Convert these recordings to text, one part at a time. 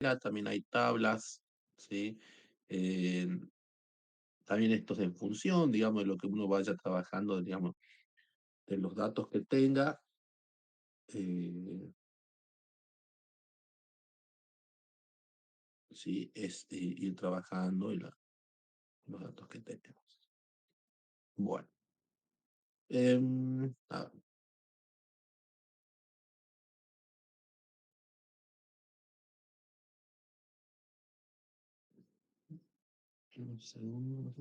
también hay tablas, ¿sí? Eh, También esto es en función, digamos, de lo que uno vaya trabajando, digamos, de los datos que tenga, eh, sí, es ir trabajando los datos que tenemos. Bueno, a ver, un segundo.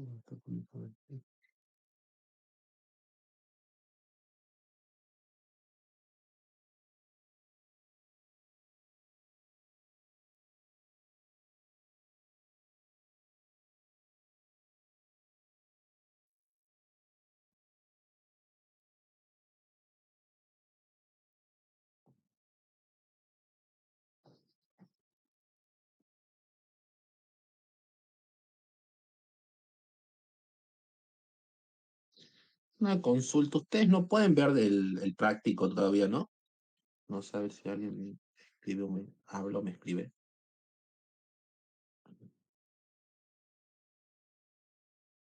Una consulta. Ustedes no pueden ver el práctico todavía, ¿no? No saber si alguien me escribe o me habla o me escribe.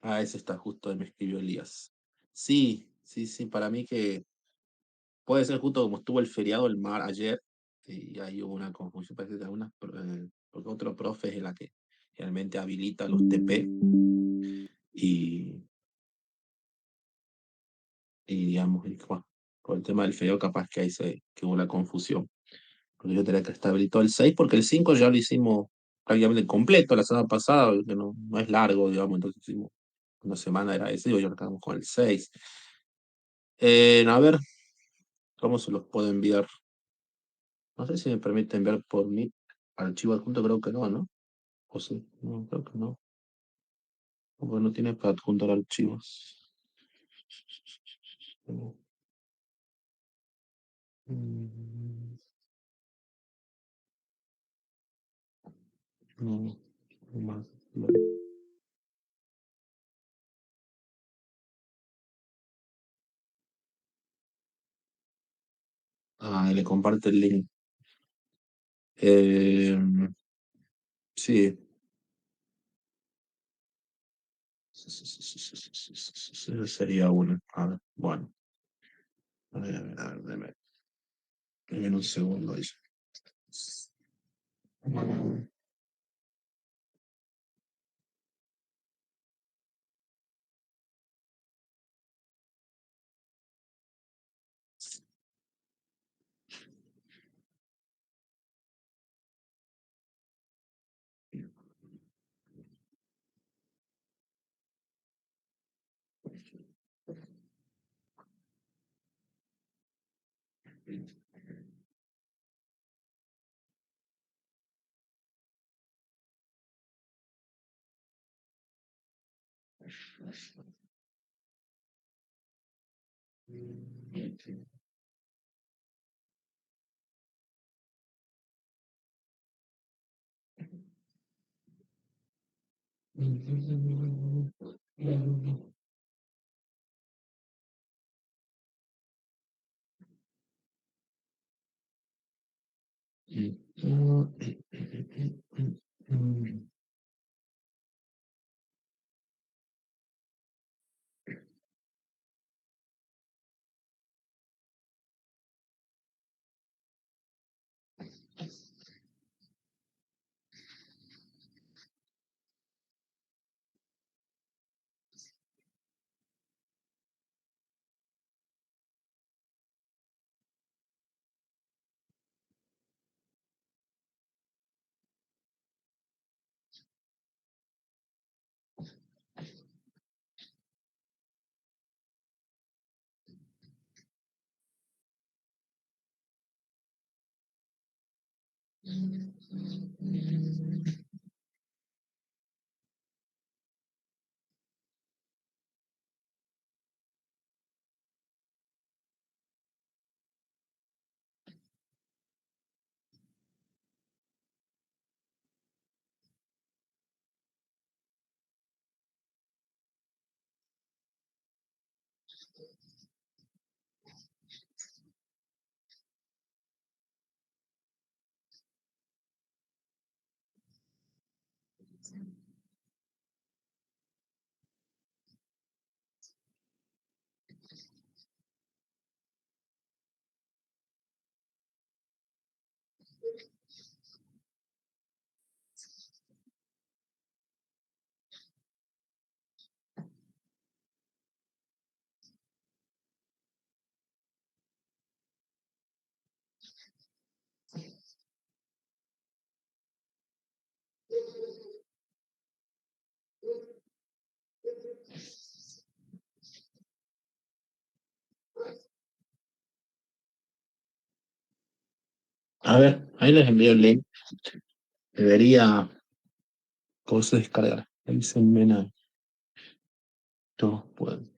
Ah, ese está justo, ahí me escribió Elías. Sí, sí, sí, para mí que puede ser justo como estuvo el feriado el mar ayer, y ahí hubo una confusión, parece que porque otro profe es la que realmente habilita los TP, y, y digamos, y, bueno, con el tema del feriado capaz que que hubo la confusión. Porque yo tenía que estar habilitado el 6 porque el 5 ya lo hicimos prácticamente completo la semana pasada, que no es largo, digamos, entonces hicimos una semana era ese, y hoy ya acabamos con el 6. A ver, ¿cómo se los puedo enviar? No sé si me permite enviar por mi archivo adjunto, creo que no, ¿no? O sí, no, creo que no. Porque no tiene para adjuntar archivos. Mm, No, no más. Ah, y le comparte el link. Eh, sí. Esa sería una. A ver, bueno. A ver, deme un segundo. Ahí. A ver, ahí les envío el link. Debería poderse descargar. Ahí se mena. Todos pueden.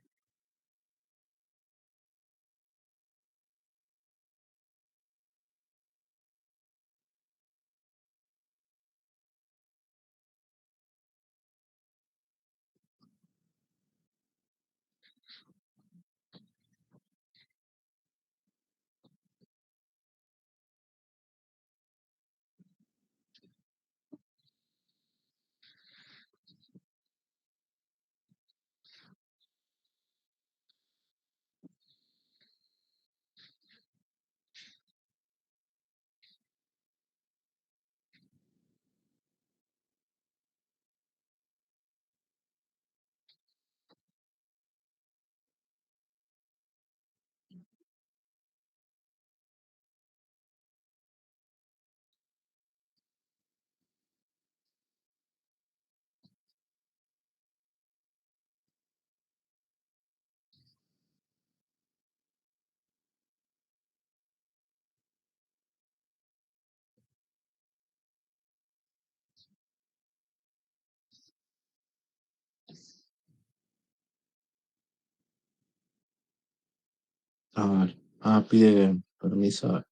Pide permiso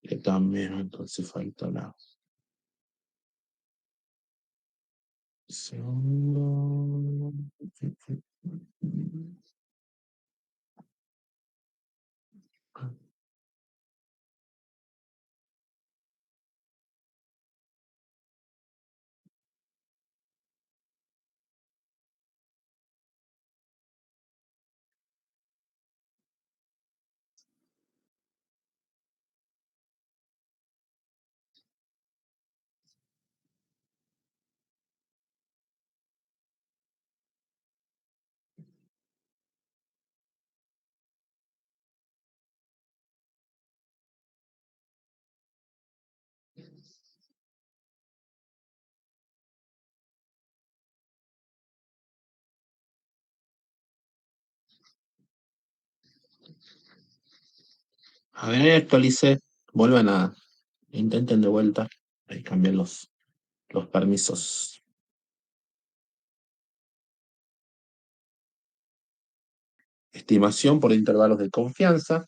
que también, entonces falta la segundo. A ver, actualice. Vuelvan a. Intenten de vuelta. Ahí cambian los permisos. Estimación por intervalos de confianza.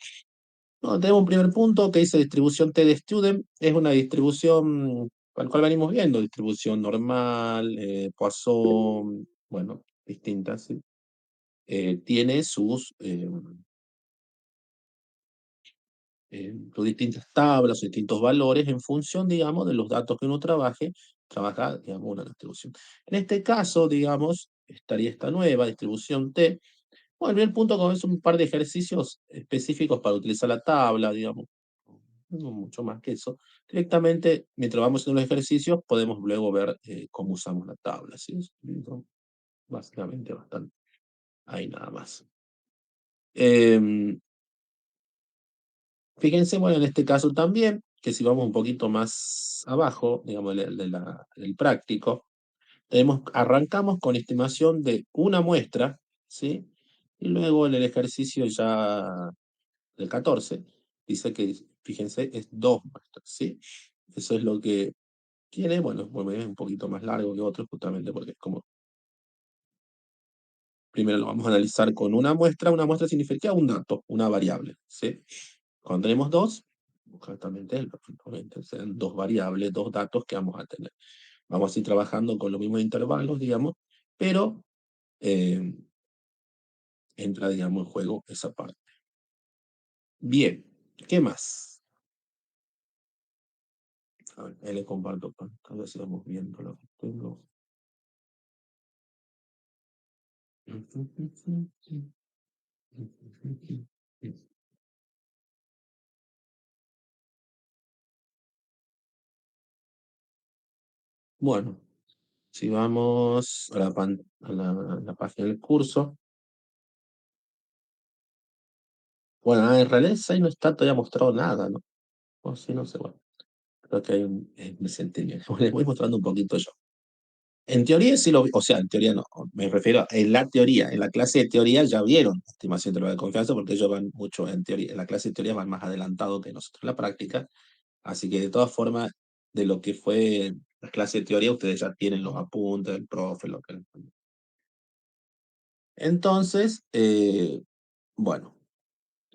No, tenemos un primer punto que dice distribución T de student. Es una distribución al cual venimos viendo, distribución normal, Poisson, bueno, distintas, ¿sí? Tiene sus distintas tablas, sus distintos valores en función, digamos, de los datos que uno trabaja, digamos, una distribución. En este caso, digamos, estaría esta nueva distribución T. Bueno, el punto con es un par de ejercicios específicos para utilizar la tabla, digamos, no mucho más que eso. Directamente, mientras vamos haciendo los ejercicios, podemos luego ver cómo usamos la tabla, ¿sí? No, básicamente bastante. Ahí nada más. Fíjense, bueno, en este caso también, que si vamos un poquito más abajo, digamos, el práctico, arrancamos con estimación de una muestra, ¿sí? Y luego en el ejercicio ya del 14 dice que, fíjense, es dos muestras, ¿sí? Eso es lo que tiene, bueno, es un poquito más largo que otros, justamente porque es como, primero lo vamos a analizar con una muestra significa un dato, una variable, ¿sí? Cuando tenemos dos, exactamente, obviamente, serán dos variables, dos datos que vamos a tener. Vamos a ir trabajando con los mismos intervalos, digamos, pero eh, entra, digamos, en juego esa parte. Bien, ¿qué más? A ver, ahí le comparto pantalla, si vamos viendo lo que tengo. Bueno, si vamos a la página del curso, bueno, en realidad ahí no está todavía mostrado nada, ¿no? O sí, no sé, bueno, creo que hay un desentendido. Bueno, les voy mostrando un poquito yo. En teoría sí lo vi, o sea, en teoría no, me refiero en la teoría, en la clase de teoría ya vieron estimación de intervalo de confianza porque ellos van mucho en teoría, en la clase de teoría van más adelantado que nosotros en la práctica, así que de todas formas, de lo que fue la clase de teoría, ustedes ya tienen los apuntes del profe, lo que... Entonces, bueno,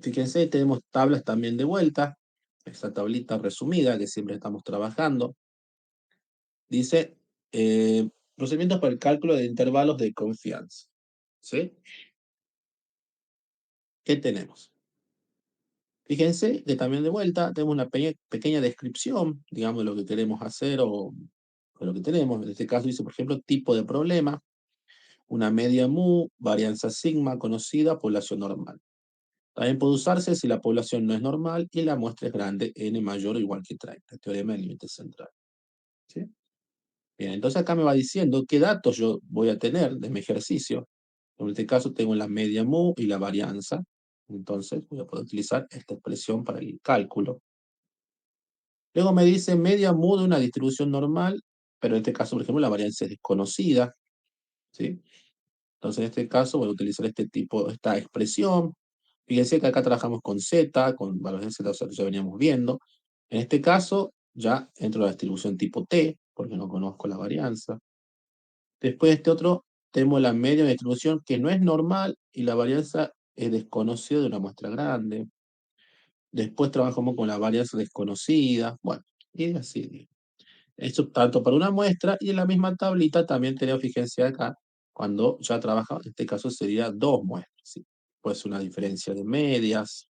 fíjense, tenemos tablas también de vuelta, esta tablita resumida que siempre estamos trabajando, dice, procedimientos para el cálculo de intervalos de confianza, ¿sí? ¿Qué tenemos? Fíjense que también de vuelta tenemos una pequeña descripción, digamos, de lo que queremos hacer o lo que tenemos. En este caso dice, por ejemplo, tipo de problema, una media mu, varianza sigma conocida, población normal. También puede usarse si la población no es normal y la muestra es grande, n mayor o igual que 30, teorema del límite central. ¿Sí? Bien, entonces acá me va diciendo qué datos yo voy a tener de mi ejercicio. En este caso tengo la media mu y la varianza. Entonces voy a poder utilizar esta expresión para el cálculo. Luego me dice media mu de una distribución normal, pero en este caso, por ejemplo, la varianza es desconocida, ¿sí? Entonces, en este caso voy a utilizar esta expresión. Fíjense que acá trabajamos con z, con valores de z, o sea, que ya veníamos viendo. En este caso, ya entro a la distribución tipo t, porque no conozco la varianza. Después de este otro, tenemos la media de distribución que no es normal y la varianza es desconocida de una muestra grande. Después trabajamos con la varianza desconocida. Bueno, y así. Esto tanto para una muestra y en la misma tablita también tenemos, fíjense acá, cuando ya trabaja, en este caso sería dos muestras. ¿Sí? Puede ser una diferencia de medias,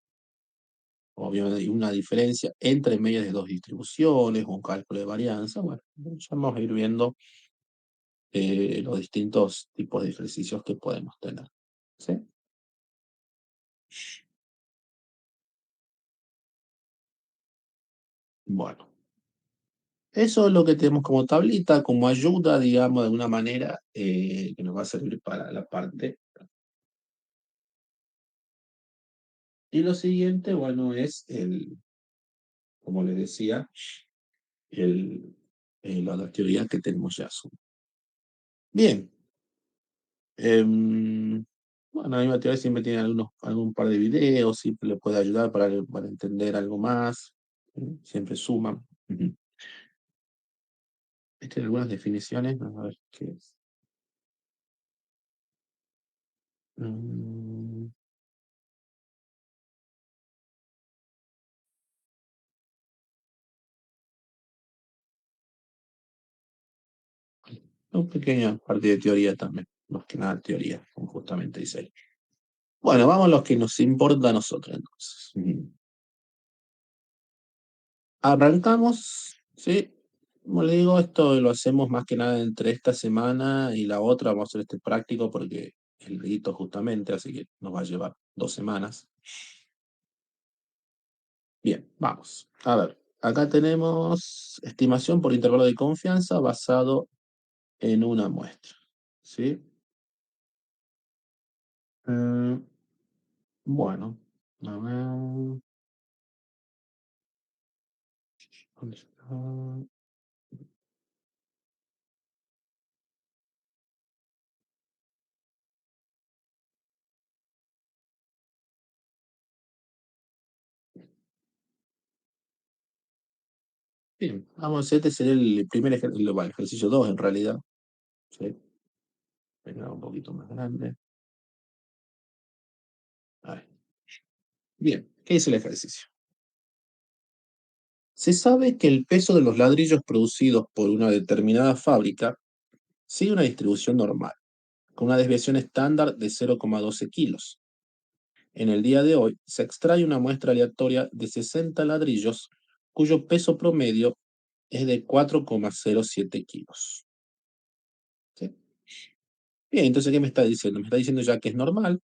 o bien una diferencia entre medias de dos distribuciones, o un cálculo de varianza. Bueno, ya vamos a ir viendo los distintos tipos de ejercicios que podemos tener. ¿Sí? Bueno, eso es lo que tenemos como tablita, como ayuda, digamos, de alguna manera, que nos va a servir para la parte. Y lo siguiente, bueno, es como les decía, el, la teoría que tenemos ya. Bien, bueno, la misma teoría siempre tiene algún par de videos, siempre le puede ayudar para entender algo más, siempre suman. Ujú. Este, algunas definiciones, vamos a ver qué es. Mm, una pequeña parte de teoría también, más que nada teoría, como justamente dice ahí. Bueno, vamos a lo que nos importa a nosotros entonces. Arrancamos, ¿sí? Como le digo, esto lo hacemos más que nada entre esta semana y la otra. Vamos a hacer este práctico porque el rito justamente, así que nos va a llevar 2 semanas. Bien, vamos. A ver, acá tenemos estimación por intervalo de confianza basado en una muestra. ¿Sí? Eh, bueno, a ver. ¿Dónde está? Bien, vamos, este sería el primer el ejercicio 2 en realidad. ¿Sí? Venga, un poquito más grande. Ahí. Bien, ¿qué dice el ejercicio? Se sabe que el peso de los ladrillos producidos por una determinada fábrica sigue una distribución normal, con una desviación estándar de 0,12 kilos. En el día de hoy se extrae una muestra aleatoria de 60 ladrillos cuyo peso promedio es de 4,07 kilos. ¿Sí? Bien, entonces, ¿qué me está diciendo? Me está diciendo ya que es normal.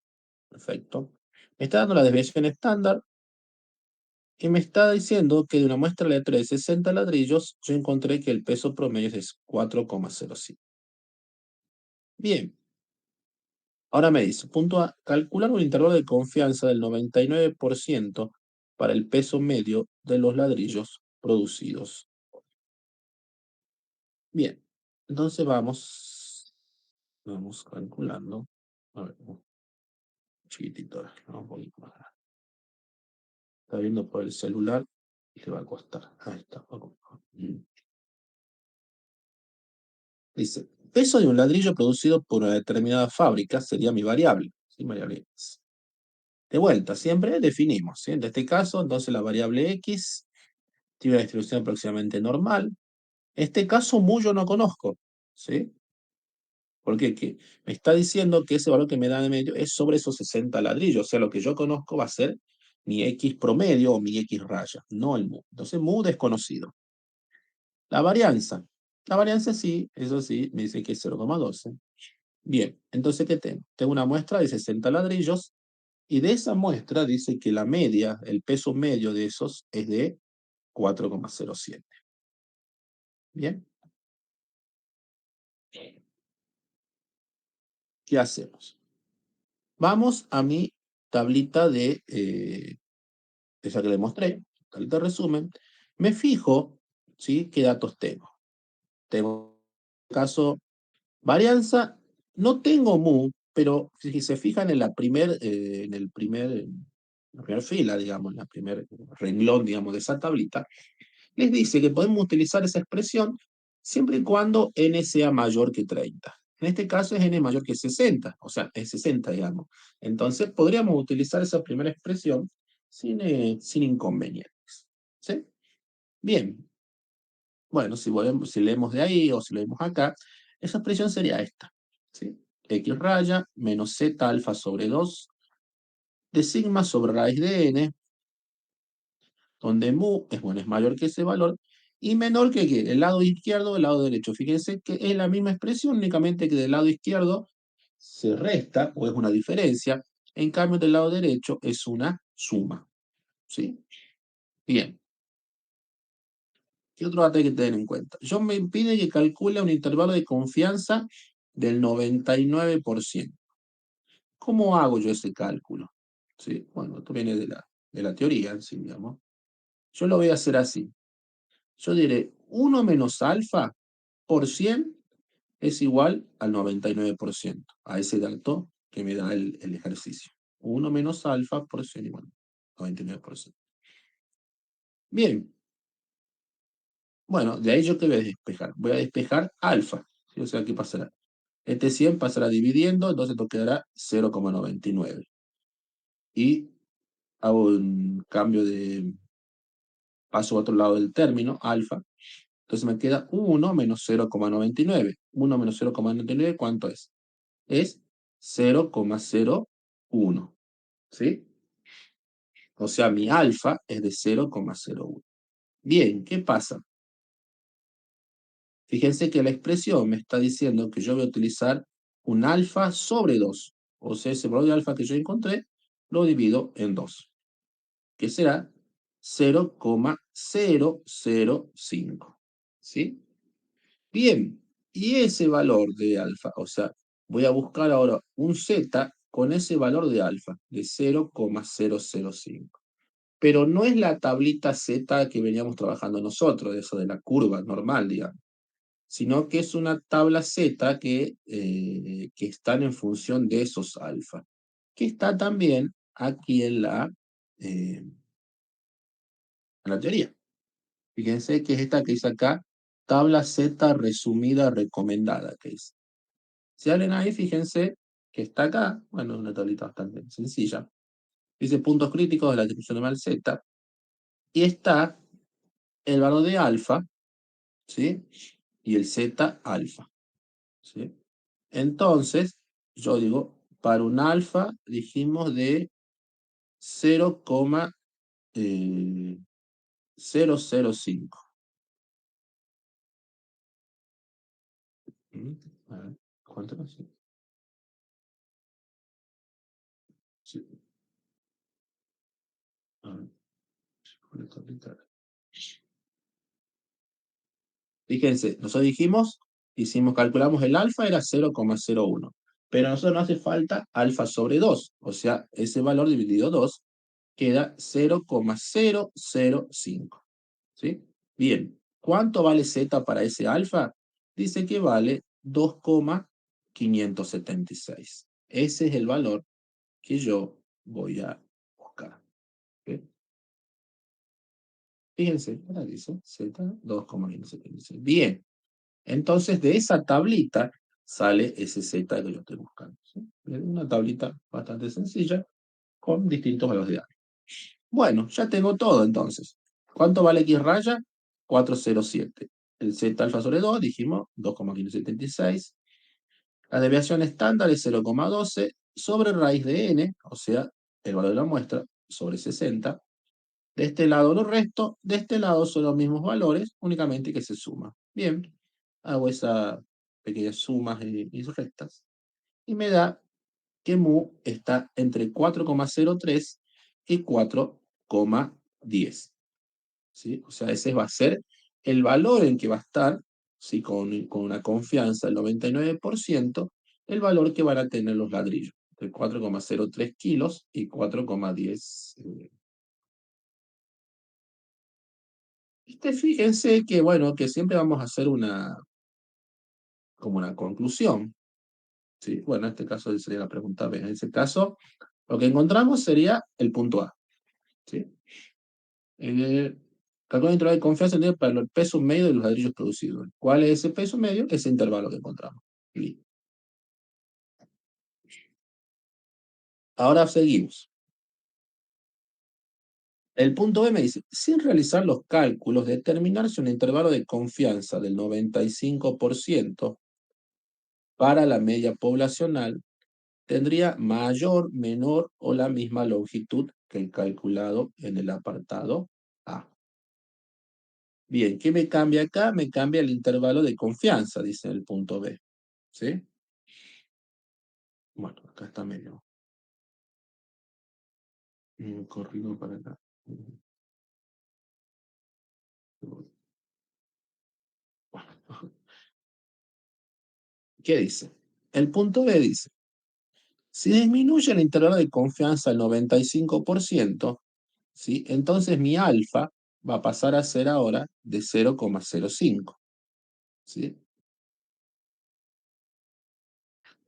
Perfecto. Me está dando la desviación estándar y me está diciendo que de una muestra aleatoria de 60 ladrillos, yo encontré que el peso promedio es de 4,05. Bien, ahora me dice, punto A, calcular un intervalo de confianza del 99% para el peso medio de los ladrillos producidos. Bien, entonces vamos calculando. A ver, chiquitito ahora, ¿no? Un poquito más grande. Está viendo por el celular y le va a costar. Ahí está. Dice, peso de un ladrillo producido por una determinada fábrica sería mi variable. ¿Sí? Variable X. De vuelta, siempre definimos. ¿Sí? En este caso, entonces la variable X tiene una distribución aproximadamente normal. En este caso, mu yo no conozco. ¿Sí? Porque me está diciendo que ese valor que me da de medio es sobre esos 60 ladrillos. O sea, lo que yo conozco va a ser mi X promedio o mi X raya, no el mu. Entonces, mu desconocido. La varianza. La varianza sí, eso sí, me dice que es 0,12. Bien, entonces, ¿qué tengo? Tengo una muestra de 60 ladrillos y de esa muestra dice que la media, el peso medio de esos es de 4,07. Bien, ¿qué hacemos? Vamos a mi tablita esa que le mostré, tablita de resumen. Me fijo, ¿sí? ¿Qué datos tengo? Tengo, en caso, varianza. No tengo mu, pero si se fijan en la primera fila, digamos, en el primer renglón, digamos, de esa tablita, les dice que podemos utilizar esa expresión siempre y cuando n sea mayor que 30. En este caso es n mayor que 60, o sea, es 60, digamos. Entonces podríamos utilizar esa primera expresión sin inconvenientes. ¿Sí? Bien, bueno, si leemos de ahí o si leemos acá, esa expresión sería esta. ¿Sí? X raya menos z alfa sobre 2 de sigma sobre raíz de n, donde mu es, bueno, es mayor que ese valor y menor que ¿qué? El lado izquierdo o el lado derecho. Fíjense que es la misma expresión, únicamente que del lado izquierdo se resta o es una diferencia, en cambio del lado derecho es una suma. ¿Sí? Bien. ¿Qué otro dato hay que tener en cuenta? Yo me pide que calcule un intervalo de confianza del 99%. ¿Cómo hago yo ese cálculo? ¿Sí? Bueno, esto viene de la teoría, ¿sí? Digamos. Yo lo voy a hacer así. Yo diré 1 menos alfa por 100 es igual al 99%, a ese dato que me da el ejercicio. 1 menos alfa por 100 igual al 99%. Bien, bueno, de ahí yo qué voy a despejar. Voy a despejar alfa. ¿Sí? O sea, ¿qué pasará? Este 100 pasará dividiendo, entonces esto quedará 0,99. Y hago un cambio de paso a otro lado del término, alfa. Entonces me queda 1 menos 0,99. 1 menos 0,99, ¿cuánto es? Es 0,01. ¿Sí? O sea, mi alfa es de 0,01. Bien, ¿qué pasa? Fíjense que la expresión me está diciendo que yo voy a utilizar un alfa sobre 2. O sea, ese valor de alfa que yo encontré, lo divido en 2, que será 0,005. ¿Sí? Bien, y ese valor de alfa, o sea, voy a buscar ahora un z con ese valor de alfa, de 0,005. Pero no es la tablita z que veníamos trabajando nosotros, de eso de la curva normal, digamos, sino que es una tabla z que están en función de esos alfa, que está también aquí en la teoría. Fíjense que es esta que dice acá, tabla Z resumida recomendada, que es. Si abren ahí, fíjense que está acá, bueno, una tablita bastante sencilla. Dice puntos críticos de la distribución normal Z, y está el valor de alfa, ¿sí? Y el Z alfa, ¿sí? Entonces, yo digo, para un alfa dijimos de 0,005. Mm, a ver, ¿cuánto no? Sí, sí, a ver, por capital. Fíjense, nosotros dijimos, calculamos el alfa era 0,01, pero a nosotros nos hace falta alfa sobre 2, o sea, ese valor dividido 2 queda 0,005. ¿Sí? Bien, ¿cuánto vale z para ese alfa? Dice que vale 2,576. Ese es el valor que yo voy a buscar. ¿Ok? Fíjense, ahora dice z 2,576. Bien, entonces de esa tablita sale ese z que yo estoy buscando. ¿Sí? Una tablita bastante sencilla con distintos valores de A. Bueno, ya tengo todo entonces. ¿Cuánto vale X raya? 407. El Z alfa sobre 2, dijimos 2,576. La desviación estándar es 0,12 sobre raíz de n, o sea, el valor de la muestra, sobre 60. De este lado lo resto, de este lado son los mismos valores, únicamente que se suma. Bien, hago esas pequeñas sumas y restas. Y me da que mu está entre 4,03 y 4,10. ¿Sí? O sea, ese va a ser el valor en que va a estar, ¿sí? Con una confianza del 99%, el valor que van a tener los ladrillos, de 4,03 kilos y 4,10. Fíjense que, bueno, que siempre vamos a hacer como una conclusión. ¿Sí? Bueno, en este caso sería la pregunta B. En ese caso, lo que encontramos sería el punto A. ¿Sí? Calcula el intervalo de confianza entendido para el peso medio de los ladrillos producidos. ¿Cuál es ese peso medio? Ese intervalo que encontramos. Listo. Ahora seguimos. El punto B me dice, sin realizar los cálculos, determinar si un intervalo de confianza del 95% para la media poblacional tendría mayor, menor o la misma longitud que el calculado en el apartado A. Bien, ¿qué me cambia acá? Me cambia el intervalo de confianza, dice el punto B. ¿Sí? Bueno, acá está medio corrido para acá. Bueno, ¿qué dice? El punto B dice, si disminuye el intervalo de confianza al 95%, ¿sí? Entonces mi alfa va a pasar a ser ahora de 0,05. ¿Sí?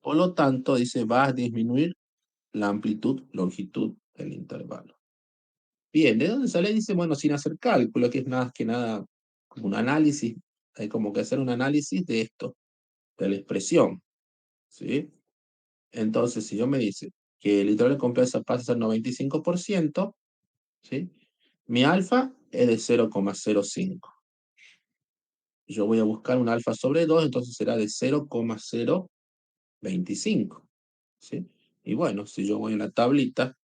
Por lo tanto, dice, va a disminuir la amplitud, longitud del intervalo. Bien, ¿de dónde sale? Dice, bueno, sin hacer cálculo, que es nada que nada como un análisis, hay como que hacer un análisis de esto, de la expresión. ¿Sí? Entonces, si yo me dice que el intervalo de confianza pasa a ser 95%, ¿sí? Mi alfa es de 0,05. Yo voy a buscar un alfa sobre 2, entonces será de 0,025. ¿Sí? Y bueno, si yo voy a la tablita,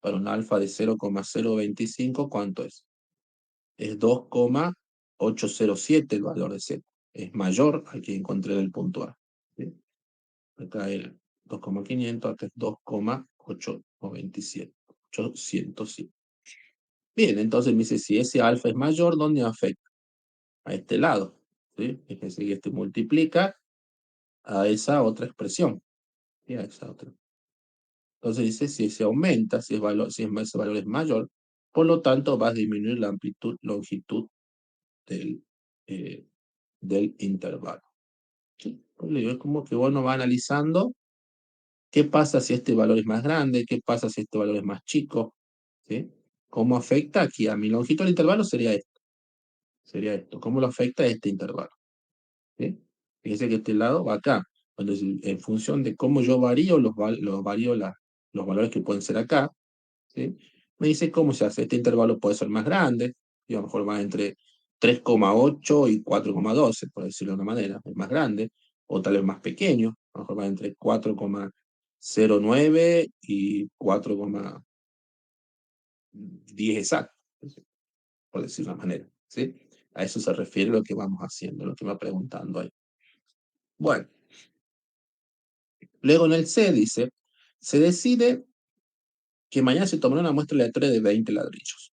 para un alfa de 0,025, ¿cuánto es? Es 2,807 el valor de Z. Es mayor al que encontré en el punto A. ¿Sí? Acá era 2,500, acá es 2,827. 807. Bien, entonces me dice, si ese alfa es mayor, ¿dónde afecta? A este lado. ¿Sí? Fíjense que este multiplica a esa otra expresión. ¿Sí? A esa otra. Entonces dice, si se aumenta, si ese valor es mayor, por lo tanto va a disminuir la amplitud, longitud del, eh, del intervalo. ¿Sí? Pues le digo, es como que uno va analizando qué pasa si este valor es más grande, qué pasa si este valor es más chico. ¿Sí? ¿Cómo afecta aquí a mi longitud del intervalo? Sería esto. Sería esto. ¿Cómo lo afecta este intervalo? ¿Sí? Fíjese que este lado va acá. Entonces, en función de cómo yo varío, los valores que pueden ser acá, ¿sí? Me dice cómo se hace. Este intervalo puede ser más grande, y a lo mejor va entre 3,8 y 4,12, por decirlo de una manera, es más grande, o tal vez más pequeño, a lo mejor va entre 4,09 y 4,10 exacto, por decirlo de una manera. ¿Sí? A eso se refiere lo que vamos haciendo, lo que va preguntando ahí. Bueno, luego en el C dice, se decide que mañana se tomará una muestra aleatoria de 20 ladrillos.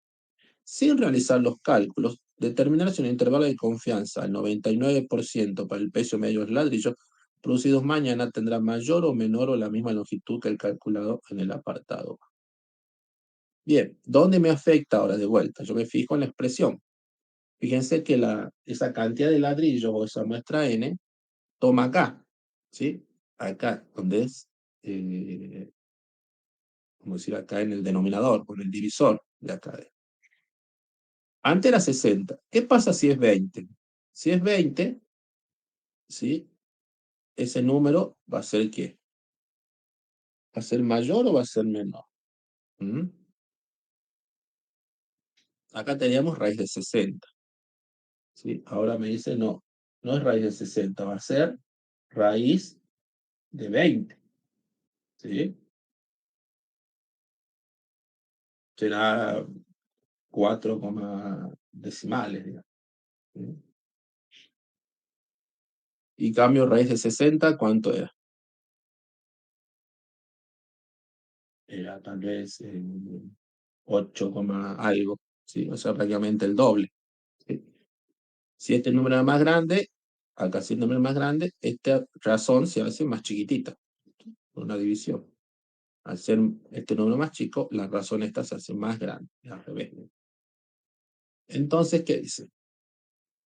Sin realizar los cálculos, determinar si un intervalo de confianza al 99% para el peso medio de los ladrillos producidos mañana tendrá mayor o menor o la misma longitud que el calculado en el apartado. Bien, ¿dónde me afecta ahora de vuelta? Yo me fijo en la expresión. Fíjense que esa cantidad de ladrillos o esa muestra n toma acá, ¿sí? Acá, donde es, vamos a decir acá en el denominador, o en el divisor de acá. Antes era 60. ¿Qué pasa si es 20? Si es 20, ¿sí? Ese número va a ser ¿qué? ¿Va a ser mayor o va a ser menor? ¿Mm? Acá teníamos raíz de 60, ¿sí? Ahora me dice no, no es raíz de 60, va a ser raíz de 20, ¿sí? Será 4, decimales, digamos, ¿sí? Y cambio raíz de 60, ¿cuánto era? Era tal vez 8, algo, ¿sí? O sea, prácticamente el doble, ¿sí? Si este número es más grande, acá si el número es más grande, esta razón se hace más chiquitita, por una división. Al ser este número más chico, la razón esta se hace más grande, al revés. Entonces, ¿qué dice?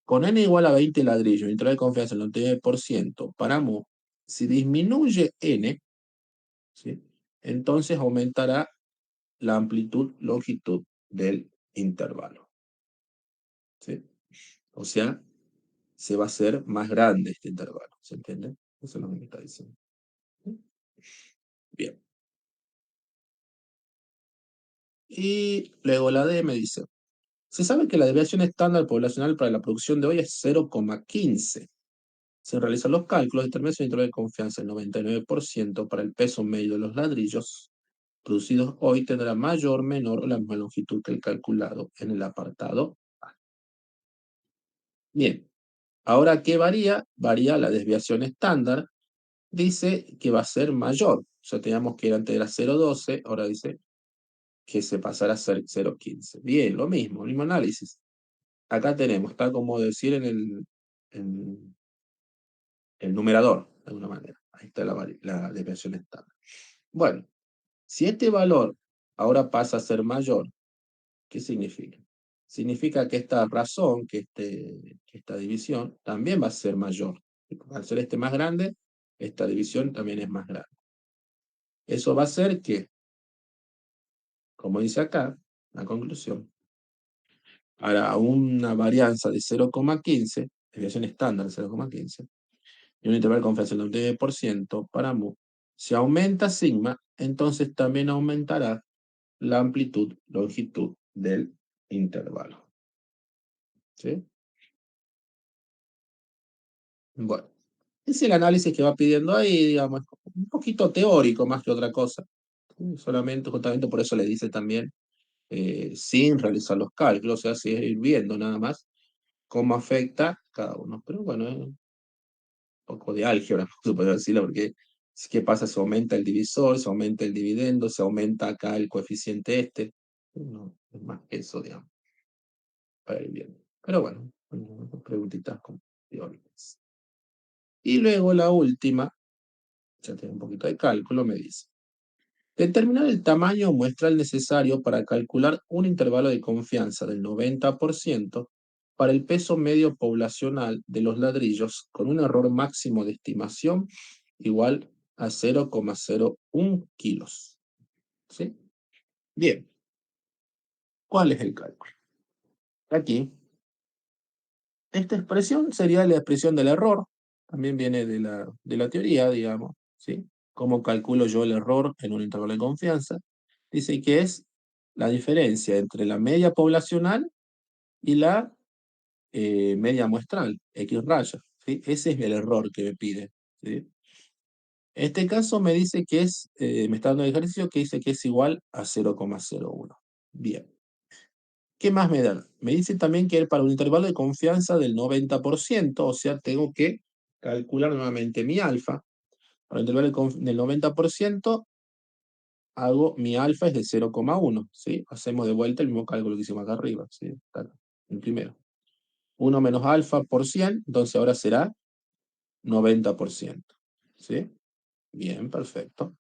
Con n igual a 20 ladrillos, intervalo de confianza del 99%, para mu, si disminuye n, ¿sí? Entonces aumentará la amplitud, longitud del intervalo, ¿sí? O sea, se va a hacer más grande este intervalo, ¿se entiende? Eso es lo que me está diciendo. Bien. Y luego la D me dice, se sabe que la desviación estándar poblacional para la producción de hoy es 0,15. Se realizan los cálculos, determina si el intervalo de confianza del 99% para el peso medio de los ladrillos producidos hoy tendrá mayor, menor o la misma longitud que el calculado en el apartado A. Bien, ahora ¿qué varía? Varía la desviación estándar. Dice que va a ser mayor. O sea, teníamos que antes era 0,12, ahora dice que se pasará a ser 0,15. Bien, lo mismo análisis. Acá tenemos, está como decir en el numerador, de alguna manera. Ahí está la desviación estándar. Bueno, si este valor ahora pasa a ser mayor, ¿qué significa? Significa que esta razón, que esta división, también va a ser mayor. Al ser este más grande, esta división también es más grande. Eso va a hacer que, como dice acá, la conclusión, hará una varianza de 0,15, desviación estándar de 0,15, y un intervalo de confianza del 99% para mu. Si aumenta sigma, entonces también aumentará la amplitud, longitud del intervalo. ¿Sí? Bueno, es el análisis que va pidiendo ahí, digamos, un poquito teórico más que otra cosa. ¿Sí? Solamente, justamente por eso le dice también, sin realizar los cálculos, o sea, sin ir viendo nada más cómo afecta cada uno. Pero bueno, un poco de álgebra, se puede decirlo, porque ¿qué pasa? Se aumenta el divisor, se aumenta el dividendo, se aumenta acá el coeficiente este. No, es más que eso, digamos, para ir viendo. Pero bueno, preguntitas como teóricas. Y luego la última, ya tiene un poquito de cálculo, me dice. Determinar el tamaño muestral necesario para calcular un intervalo de confianza del 90% para el peso medio poblacional de los ladrillos con un error máximo de estimación igual a 0,01 kilos. ¿Sí? Bien, ¿cuál es el cálculo? Aquí, esta expresión sería la expresión del error, también viene de la teoría, digamos, ¿sí? ¿Cómo calculo yo el error en un intervalo de confianza? Dice que es la diferencia entre la media poblacional y la media muestral, X raya, ¿sí? Ese es el error que me pide, ¿sí? Este caso me dice que me está dando el ejercicio que dice que es igual a 0,01. Bien. ¿Qué más me da? Me dice también que para un intervalo de confianza del 90%, o sea, tengo que calcular nuevamente mi alfa. Para el intervalo del 90%, hago mi alfa es de 0,1, ¿sí? Hacemos de vuelta el mismo cálculo que hicimos acá arriba, ¿sí? Acá, el primero. 1 menos alfa por 100, entonces ahora será 90%, ¿sí? Bien, perfecto.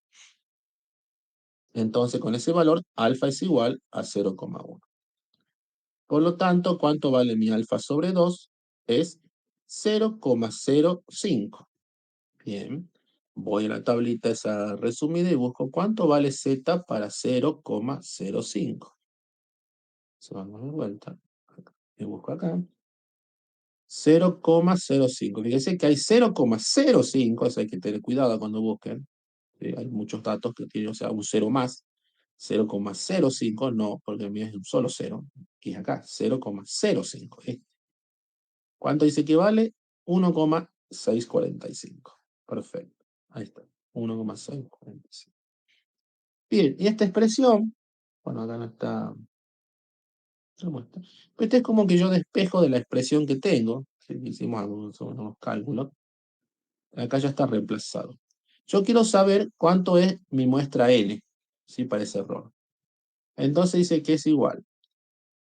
Entonces, con ese valor, alfa es igual a 0,1. Por lo tanto, ¿cuánto vale mi alfa sobre 2? Es 0,05. Bien. Voy a la tablita esa resumida y busco cuánto vale z para 0,05. Se vamos de vuelta. Y busco acá. 0,05. Fíjense que hay 0,05, eso hay que tener cuidado cuando busquen. ¿Sí? Hay muchos datos que tienen, o sea, un cero más. 0,05 no, porque el mío es un solo cero. Y es acá, 0,05. ¿Cuánto dice que vale? 1,645. Perfecto. Ahí está. 1,645. Bien, y esta expresión, bueno, acá no está, se muestra. Pero este es como que yo despejo de la expresión que tengo. ¿Sí? Hicimos algunos cálculos. Acá ya está reemplazado. Yo quiero saber cuánto es mi muestra N, ¿sí? Para ese error. Entonces dice que es igual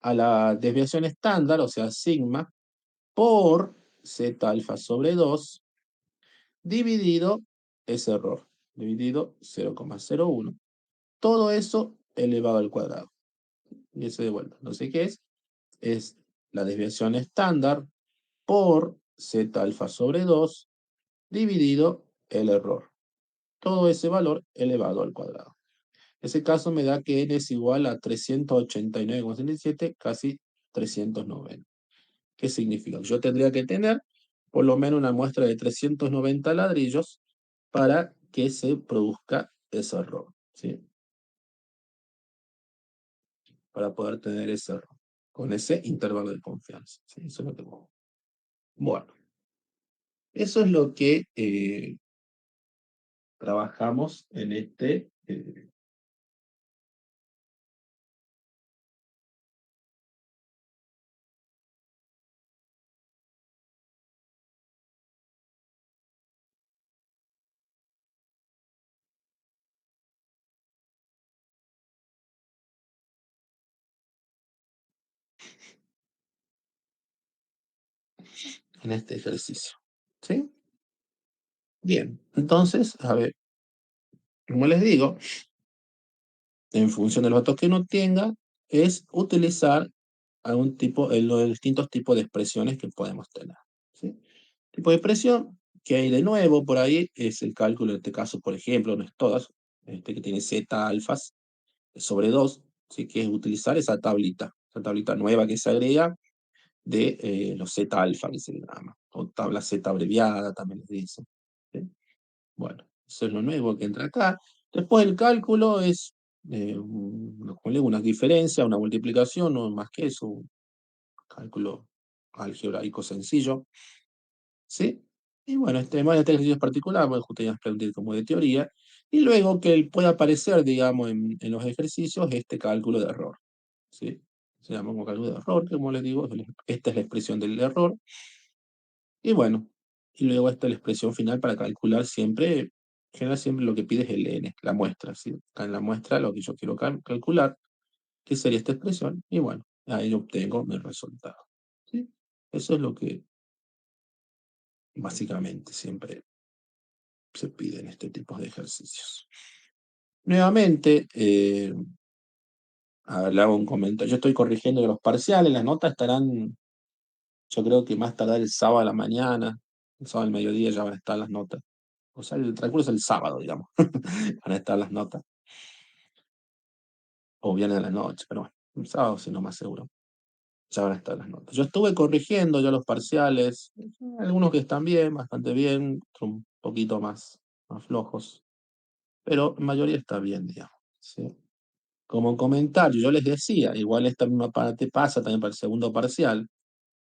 a la desviación estándar, o sea, sigma, por z alfa sobre 2, dividido ese error, dividido 0,01. Todo eso elevado al cuadrado. Y ese de vuelta. Entonces, ¿qué es? Es la desviación estándar por z alfa sobre 2 dividido el error. Todo ese valor elevado al cuadrado. Ese caso me da que n es igual a 389,77, casi 390. ¿Qué significa? Yo tendría que tener por lo menos una muestra de 390 ladrillos para que se produzca ese error, ¿sí? Para poder tener ese error, con ese intervalo de confianza, ¿sí? Eso es lo que vamos. Bueno, eso es lo que trabajamos en este ejercicio, ¿sí? Bien, entonces, a ver, como les digo, en función de los datos que uno tenga, es utilizar algún tipo, los distintos tipos de expresiones que podemos tener, ¿sí? Tipo de expresión que hay de nuevo por ahí es el cálculo, en este caso, por ejemplo, no es todas, que tiene z alfas sobre 2, ¿sí? Que es utilizar esa tablita nueva que se agrega de los z alfa, que se le llama, o tabla z abreviada también les dicen, ¿sí? Bueno, eso es lo nuevo que entra acá. Después el cálculo es, como le digo, una diferencia, una multiplicación, no más que eso, un cálculo algebraico sencillo, ¿sí? Y bueno, este ejercicio es particular, porque justo ya aprendí como de teoría, y luego que pueda aparecer, digamos, en los ejercicios, este cálculo de error, ¿sí? Se llama como cálculo de error, que como les digo, esta es la expresión del error, y bueno, y luego esta es la expresión final para calcular siempre, en general siempre lo que pide es el n, la muestra, ¿sí? Acá en la muestra lo que yo quiero calcular, que sería esta expresión, y bueno, ahí obtengo mi resultado, ¿sí? Eso es lo que básicamente siempre se pide en este tipo de ejercicios. Nuevamente, a ver, le hago un comentario. Yo estoy corrigiendo que los parciales, las notas estarán, yo creo que más tardar el sábado a la mañana, el sábado al mediodía ya van a estar las notas. O sea, el transcurso es el sábado, digamos. Van a estar las notas. O vienen a la noche, pero bueno, el sábado sí, no más seguro. Ya van a estar las notas. Yo estuve corrigiendo ya los parciales, algunos que están bien, bastante bien, otros un poquito más flojos, pero en mayoría está bien, digamos. ¿Sí? Como comentario, yo les decía, igual esta misma parte pasa también para el segundo parcial,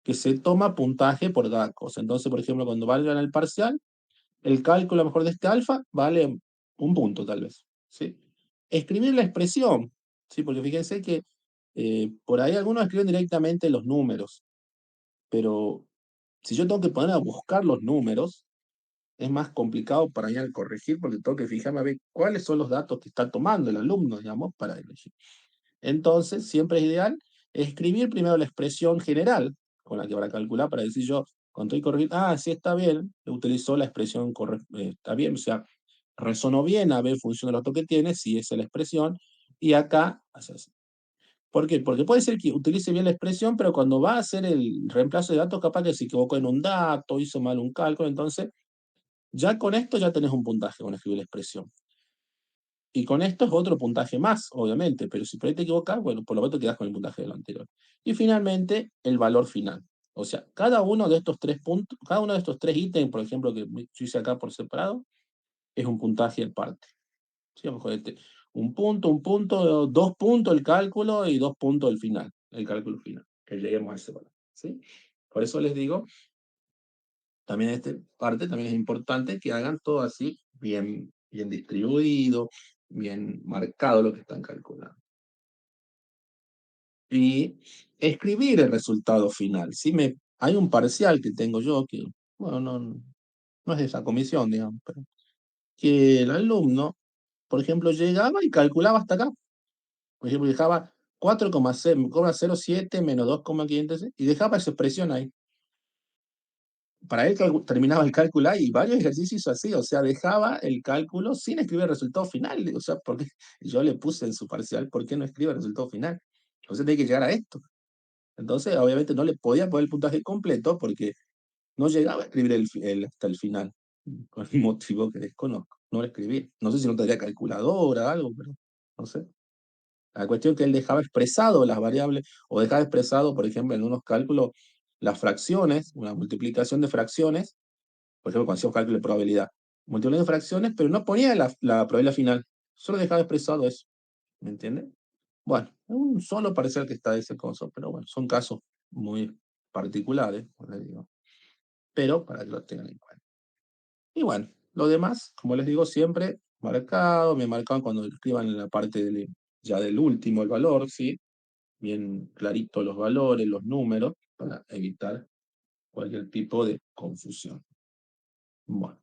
que se toma puntaje por cada cosa. Entonces, por ejemplo, cuando valgan el parcial, el cálculo a lo mejor de este alfa vale un punto tal vez, ¿sí? Escribir la expresión, ¿sí? Porque fíjense que por ahí algunos escriben directamente los números, pero si yo tengo que poner a buscar los números, es más complicado para mí al corregir porque tengo que fijarme a ver cuáles son los datos que está tomando el alumno, digamos, para elegir. Entonces, siempre es ideal escribir primero la expresión general con la que van a calcular para decir yo, cuando estoy corrigiendo, sí está bien, utilizó la expresión está bien, o sea, resonó bien a ver en función del dato que tiene, si esa es la expresión, y acá hace así. ¿Por qué? Porque puede ser que utilice bien la expresión, pero cuando va a hacer el reemplazo de datos, capaz que se equivocó en un dato, hizo mal un cálculo, entonces ya con esto ya tenés un puntaje con escribir la expresión. Y con esto es otro puntaje más, obviamente, pero si por ahí te equivocas, bueno, por lo menos te quedas con el puntaje de lo anterior. Y finalmente, el valor final. O sea, cada uno de estos tres puntos, cada uno de estos tres ítems, por ejemplo, que yo hice acá por separado, es un puntaje aparte. ¿Sí? A lo mejor un punto, 2 puntos el cálculo y 2 puntos el final, el cálculo final, que lleguemos a ese valor. ¿Sí? Por eso les digo, también en esta parte también es importante que hagan todo así, bien, bien distribuido, bien marcado lo que están calculando. Y escribir el resultado final. Hay un parcial que tengo yo que, bueno, no es de esa comisión, digamos, pero que el alumno, por ejemplo, llegaba y calculaba hasta acá. Por ejemplo, dejaba 4,07 menos 2,506 y dejaba esa expresión ahí. Para él terminaba el cálculo ahí y varios ejercicios hizo así, o sea, dejaba el cálculo sin escribir el resultado final. O sea, porque yo le puse en su parcial, ¿por qué no escribe el resultado final? Entonces tiene que llegar a esto. Entonces, obviamente, no le podía poner el puntaje completo porque no llegaba a escribir hasta el final, por un motivo que desconozco. No lo escribí. No sé si no tendría calculadora o algo, pero no sé. La cuestión es que él dejaba expresado las variables, o dejaba expresado, por ejemplo, en unos cálculos, las fracciones, una multiplicación de fracciones, por ejemplo, cuando hacíamos cálculo de probabilidad. Multiplicación de fracciones, pero no ponía la probabilidad final. Solo dejaba expresado eso. ¿Me entiendes? Bueno, un solo parecer que está ese coso, pero bueno, son casos muy particulares, como les digo, pero para que lo tengan en cuenta. Y bueno, lo demás, como les digo siempre, marcado, me marcaban cuando escriban en la parte ya del último el valor, ¿sí? Bien clarito los valores, los números, para evitar cualquier tipo de confusión. Bueno,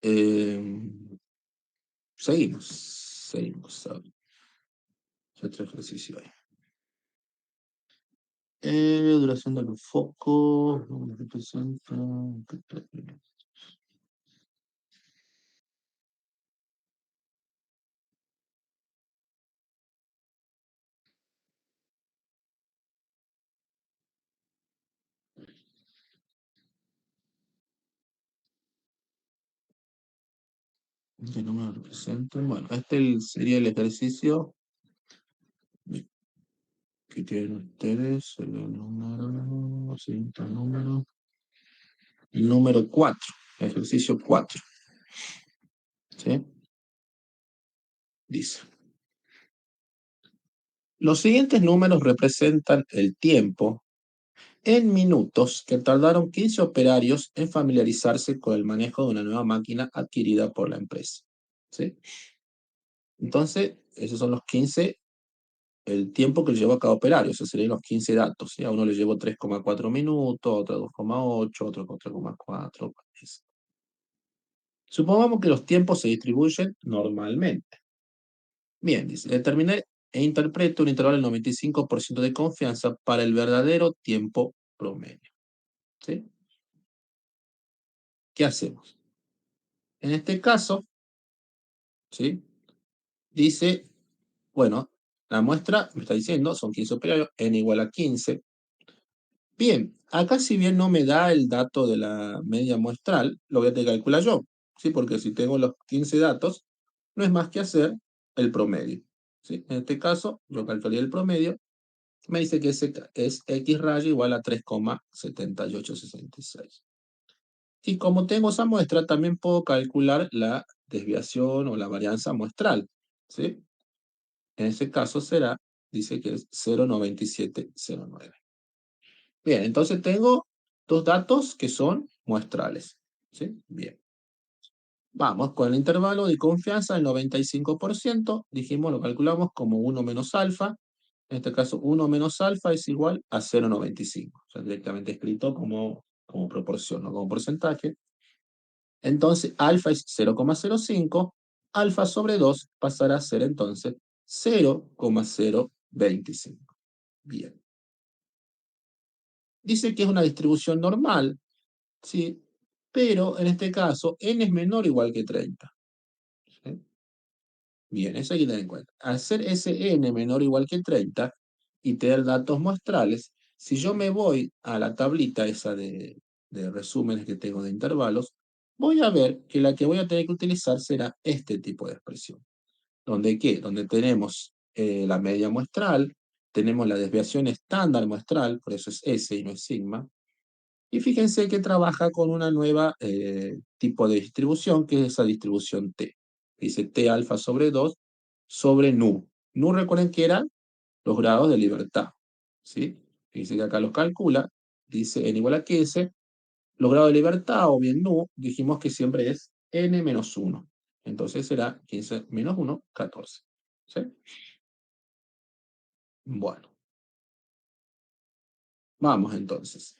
eh, seguimos. ¿Qué otro ejercicio hay? Duración de los focos, no representa. ¿Qué número representa? Bueno, sería el ejercicio que tienen ustedes, el siguiente número 4, ejercicio 4, ¿sí? Dice, los siguientes números representan el tiempo en minutos que tardaron 15 operarios en familiarizarse con el manejo de una nueva máquina adquirida por la empresa, ¿sí? Entonces, esos son los 15, el tiempo que le llevó a cada operario, o sea, serían los 15 datos, ¿sí? A uno le llevó 3,4 minutos, a otro 2,8, otro 4,4. Supongamos que los tiempos se distribuyen normalmente. Bien, dice, determiné e interpreto un intervalo del 95% de confianza para el verdadero tiempo promedio. ¿Sí? ¿Qué hacemos? En este caso, ¿sí? Dice, bueno, la muestra me está diciendo, son 15 operarios, n igual a 15. Bien, acá si bien no me da el dato de la media muestral, lo voy a tener que calcular yo, ¿sí? Porque si tengo los 15 datos, no es más que hacer el promedio, ¿sí? En este caso, yo calcularía el promedio, me dice que es X raya igual a 3,7866. Y como tengo esa muestra, también puedo calcular la desviación o la varianza muestral, ¿sí? En ese caso dice que es 0,9709. Bien, entonces tengo dos datos que son muestrales, ¿sí? Bien. Vamos con el intervalo de confianza del 95%, dijimos, lo calculamos como 1 menos alfa. En este caso, 1 menos alfa es igual a 0,95. O sea, directamente escrito como como proporción, no como porcentaje. Entonces, alfa es 0,05, alfa sobre 2 pasará a ser entonces 0,025. Bien. Dice que es una distribución normal, ¿sí? Pero en este caso, n es menor o igual que 30. ¿Sí? Bien, eso hay que tener en cuenta. Al ser ese n menor o igual que 30 y tener datos muestrales, si yo me voy a la tablita esa de resúmenes que tengo de intervalos, voy a ver que la que voy a tener que utilizar será este tipo de expresión. ¿Donde qué? Donde tenemos la media muestral, tenemos la desviación estándar muestral, por eso es S y no es sigma, y fíjense que trabaja con una nueva tipo de distribución, que es esa distribución T. Dice T alfa sobre 2 sobre nu. Nu recuerden que eran los grados de libertad. ¿Sí? Dice que acá los calcula, dice n igual a 15. Los grados de libertad, o bien nu, dijimos que siempre es n menos 1. Entonces será 15 menos 1, 14. ¿Sí? Bueno, vamos entonces.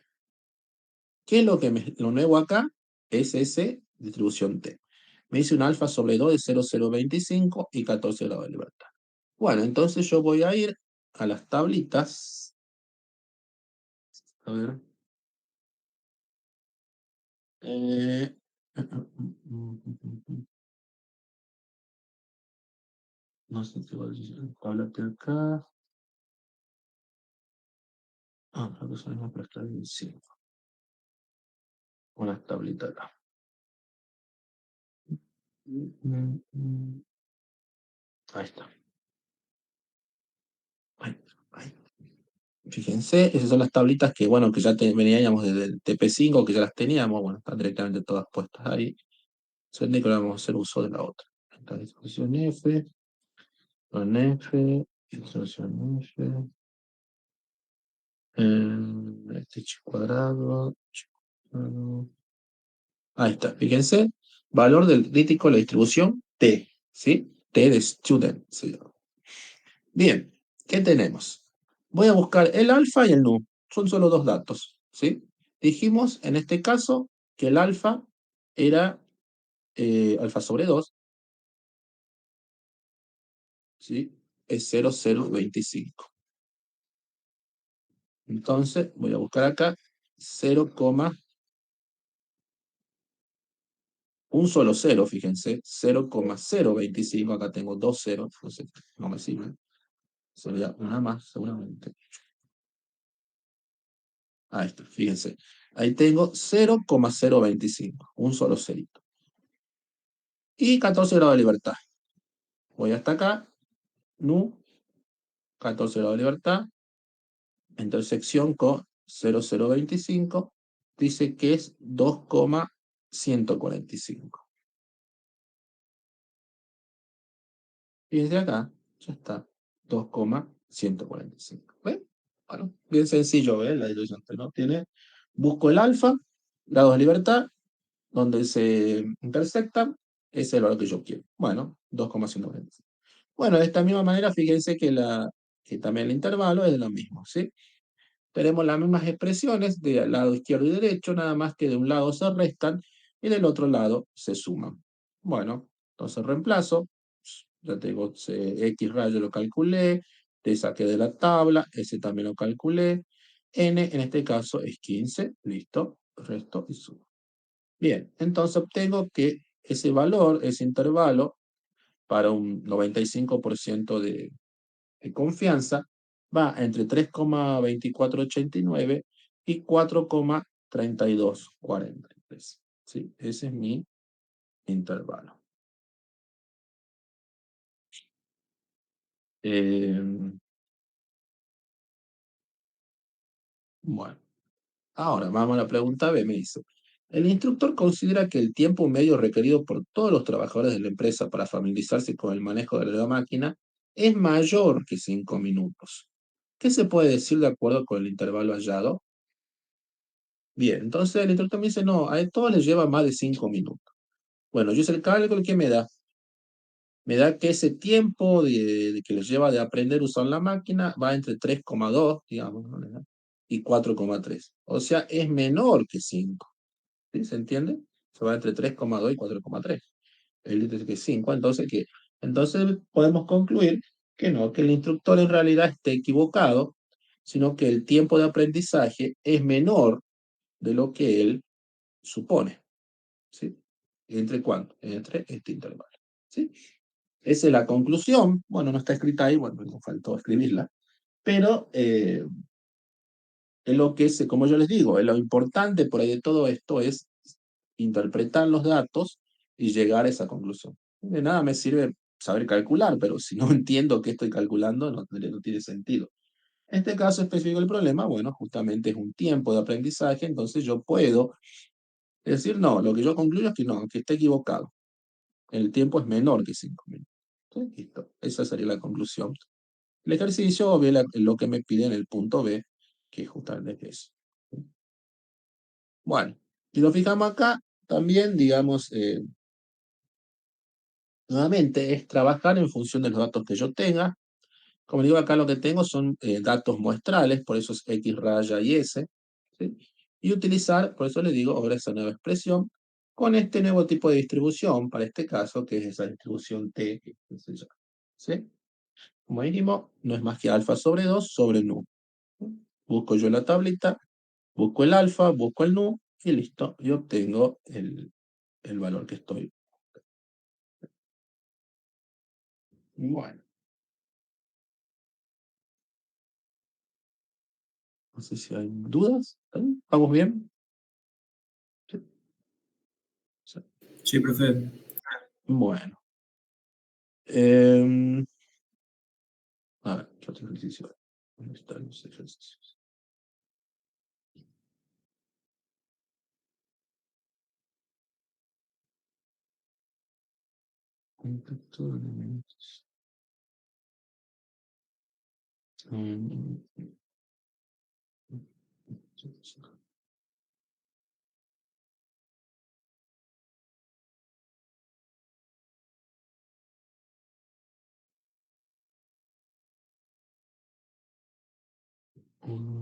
¿Qué es lo nuevo acá? Es ese distribución T. Me dice un alfa sobre 2 de 0,025 y 14 grados de libertad. Bueno, entonces yo voy a ir a las tablitas. A ver. Eh, no sé si voy a decir tablate acá. Ah, creo que son las mismas, pero está bien, sí. Unas tablitas acá. Ahí está. Ahí, ahí. Fíjense, esas son las tablitas que, bueno, que ya veníamos desde el TP5, que ya las teníamos, bueno, están directamente todas puestas ahí. Solo que vamos a hacer uso de la otra. Esta discusión F, con F, discusión F, este H cuadrado, H cuadrado. Ahí está, fíjense, valor del crítico de la distribución T, ¿sí? T de student, se llama. Bien, ¿qué tenemos? Voy a buscar el alfa y el nu. Son solo dos datos, ¿sí? Dijimos, en este caso, que el alfa era alfa sobre 2, ¿sí? Es 0,025. Entonces, voy a buscar acá 0, un solo cero, fíjense, 0,025. Acá tengo dos ceros, no sé, no me sirve. Sería una más, seguramente. Ahí está, fíjense. Ahí tengo 0,025, un solo cerito. Y 14 grados de libertad. Voy hasta acá, nu, 14 grados de libertad, intersección con 0,025, dice que es 2,145. Fíjense acá, ya está, 2,145. ¿Ven? Bueno, bien sencillo, ¿ves? La dilución no tiene. Busco el alfa, grados de libertad, donde se intersectan, ese es el valor que yo quiero. Bueno, 2,145. Bueno, de esta misma manera, fíjense que también el intervalo es de lo mismo, ¿sí? Tenemos las mismas expresiones del lado izquierdo y derecho, nada más que de un lado se restan y del otro lado se suman. Bueno, entonces reemplazo, ya tengo X rayo lo calculé, te saqué de la tabla, ese también lo calculé, N en este caso es 15, listo, resto y sumo. Bien, entonces obtengo que ese valor, ese intervalo, para un 95% de confianza, va entre 3,2489 y 4,3243. ¿Sí? Ese es mi intervalo. Eh, bueno, ahora vamos a la pregunta B, me dice. El instructor considera que el tiempo medio requerido por todos los trabajadores de la empresa para familiarizarse con el manejo de la máquina es mayor que 5 minutos. ¿Qué se puede decir de acuerdo con el intervalo hallado? Bien, entonces el instructor me dice, no, a todos les lleva más de 5 minutos. Bueno, yo hice el cálculo que me da. Me da que ese tiempo de que les lleva de aprender a usar la máquina va entre 3,2, digamos, ¿no? y 4,3. O sea, es menor que 5. ¿Sí? ¿Se entiende? Se va entre 3,2 y 4,3. Él dice que 5, entonces ¿qué? Entonces podemos concluir que no, que el instructor en realidad esté equivocado, sino que el tiempo de aprendizaje es menor de lo que él supone. ¿Sí? ¿Entre cuánto? Entre este intervalo. ¿Sí? Esa es la conclusión. Bueno, no está escrita ahí, bueno, nos faltó escribirla, pero es lo que es, como yo les digo, lo importante por ahí de todo esto es interpretar los datos y llegar a esa conclusión. De nada me sirve saber calcular, pero si no entiendo qué estoy calculando, no tiene sentido. En este caso específico del problema, bueno, justamente es un tiempo de aprendizaje, entonces yo puedo decir, no, lo que yo concluyo es que no, que está equivocado. El tiempo es menor que 5 minutos. ¿Sí? Listo. Esa sería la conclusión. El ejercicio ve lo que me pide en el punto B, que es justamente eso. Bueno, si lo fijamos acá, también, digamos, nuevamente es trabajar en función de los datos que yo tenga. Como digo, acá lo que tengo son datos muestrales, por eso es X raya y S. ¿Sí? Y utilizar, por eso le digo, ahora esa nueva expresión, con este nuevo tipo de distribución, para este caso, que es esa distribución T, qué sé yo. ¿Sí? Como dijimos, no es más que alfa sobre 2 sobre nu. Busco yo la tablita, busco el alfa, busco el nu, y listo, y obtengo el valor que estoy. Bueno, no sé si hay dudas. ¿Vamos bien? Sí. Sí. Sí, profe. Bueno. em, a ver, ¿qué otro ejercicio? ¿Dónde están los ejercicios? Contacto de elementos. Mm,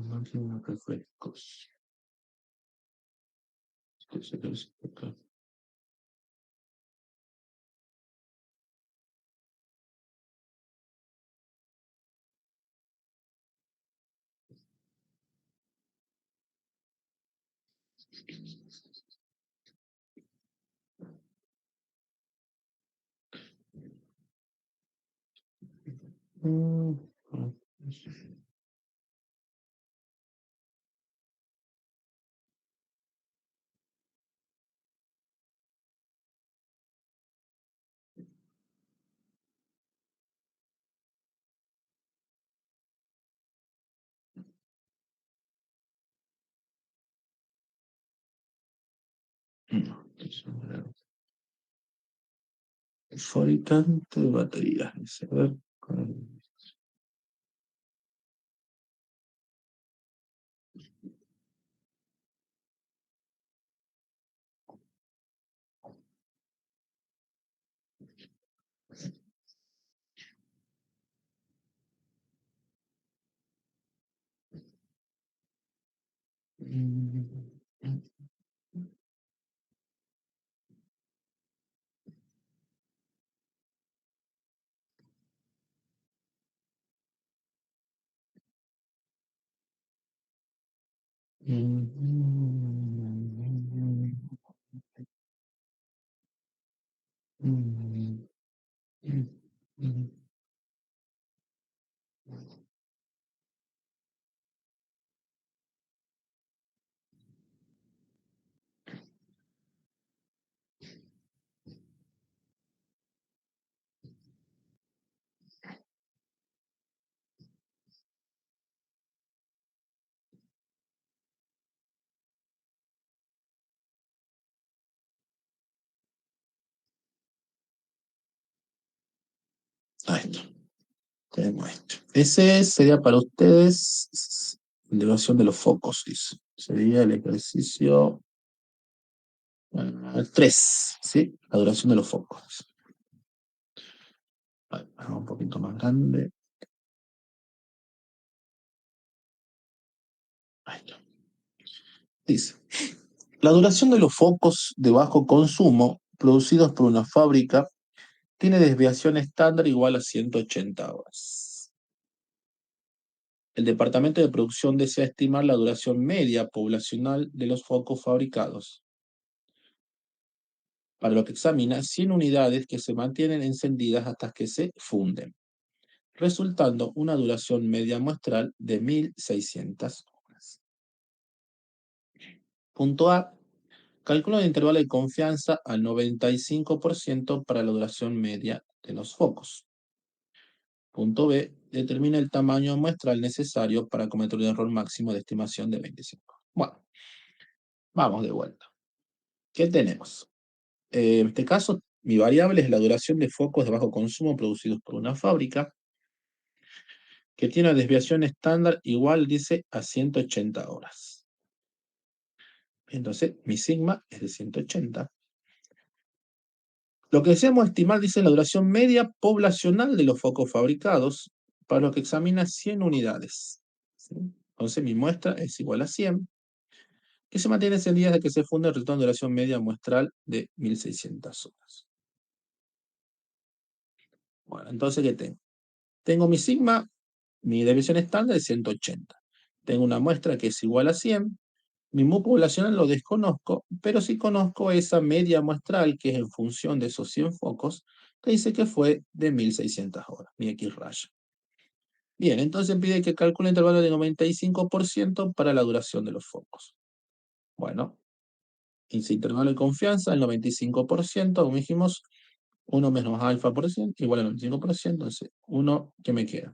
máquina de refrescos. ¿Qué es ejercicio acá? Mm, ah, no, fabricante de baterías. Dice, a ver, mm, mm, mm, mm, ahí está. Tenemos esto. Ese sería para ustedes duración de los focos, dice. Sería el ejercicio 3, ¿sí? La duración de los focos. Vale, un poquito más grande. Ahí está. Dice, la duración de los focos de bajo consumo producidos por una fábrica tiene desviación estándar igual a 180 horas. El departamento de producción desea estimar la duración media poblacional de los focos fabricados, para lo que examina 100 unidades que se mantienen encendidas hasta que se funden, resultando una duración media muestral de 1600 horas. Punto A. Calcula el intervalo de confianza al 95% para la duración media de los focos. Punto B. Determina el tamaño muestral necesario para cometer un error máximo de estimación de 25. Bueno, vamos de vuelta. ¿Qué tenemos? En este caso, mi variable es la duración de focos de bajo consumo producidos por una fábrica que tiene una desviación estándar igual, dice, a 180 horas. Entonces, mi sigma es de 180. Lo que deseamos estimar, dice, la duración media poblacional de los focos fabricados, para lo que examina 100 unidades. ¿Sí? Entonces, mi muestra es igual a 100, que se mantiene encendida desde que se funde, resultando en duración media muestral de 1600 horas. Bueno, entonces, ¿qué tengo? Tengo mi sigma, mi desviación estándar es 180. Tengo una muestra que es igual a 100. Mi mu poblacional lo desconozco, pero sí conozco esa media muestral que es en función de esos 100 focos, que dice que fue de 1600 horas, mi X raya. Bien, entonces pide que calcule el intervalo de 95% para la duración de los focos. Bueno, ese intervalo de confianza, el 95%, como dijimos, 1 menos alfa por ciento, igual al 95%, entonces 1, ¿qué me queda?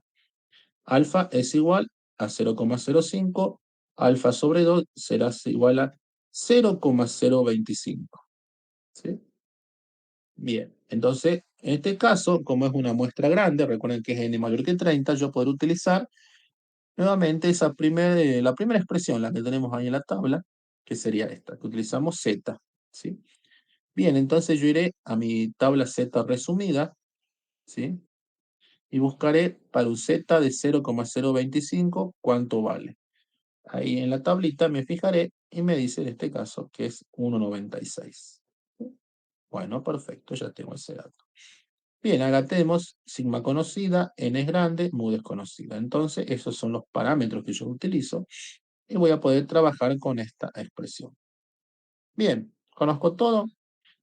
Alfa es igual a 0,05, alfa sobre 2 será igual a 0,025. ¿Sí? Bien, entonces, en este caso, como es una muestra grande, recuerden que es n mayor que 30, yo podré utilizar nuevamente la primera expresión, la que tenemos ahí en la tabla, que sería esta, que utilizamos z. ¿Sí? Bien, entonces yo iré a mi tabla z resumida, ¿sí? Y buscaré para un z de 0,025 cuánto vale. Ahí en la tablita me fijaré y me dice en este caso que es 1,96. Bueno, perfecto, ya tengo ese dato. Bien, acá tenemos sigma conocida, n es grande, mu desconocida. Entonces, esos son los parámetros que yo utilizo y voy a poder trabajar con esta expresión. Bien, conozco todo.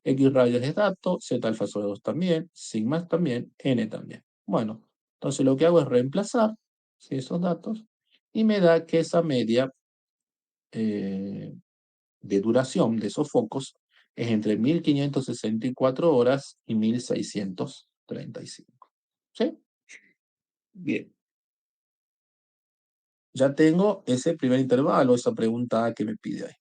X rayos es dato, z alfa sobre 2 también, sigma también, n también. Bueno, entonces lo que hago es reemplazar, ¿sí?, esos datos y me da que esa media eh, de duración de esos focos es entre 1564 horas y 1635. ¿Sí? Bien. Ya tengo ese primer intervalo, esa pregunta A que me pide ahí.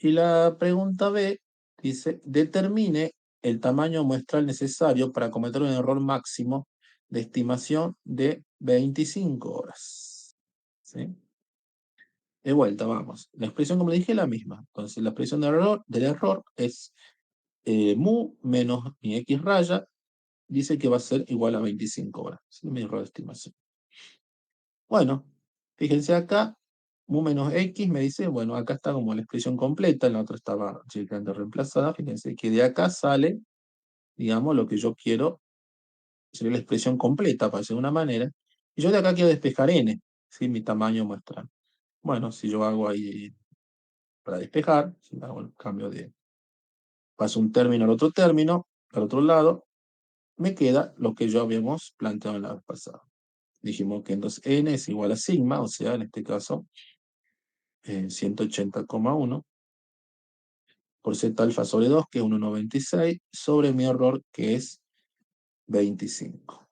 Y la pregunta B dice, determine el tamaño muestral necesario para cometer un error máximo de estimación de 25 horas. ¿Sí? De vuelta, vamos. La expresión, como le dije, es la misma. Entonces, la expresión del error es mu menos mi x raya, dice que va a ser igual a 25 horas. Es mi error de estimación. Bueno, fíjense acá, mu menos x me dice, bueno, acá está como la expresión completa, en la otra estaba directamente reemplazada. Fíjense que de acá sale, digamos, lo que yo quiero, sería la expresión completa, para decir de una manera. Y yo de acá quiero despejar n, ¿sí?, mi tamaño muestral. Bueno, si yo hago ahí para despejar, si hago el cambio de, paso un término al otro término, al otro lado, me queda lo que ya habíamos planteado en la vez pasada. Dijimos que entonces n es igual a sigma, o sea, en este caso, 180,1 por z alfa sobre 2, que es 1,96, sobre mi error, que es 25.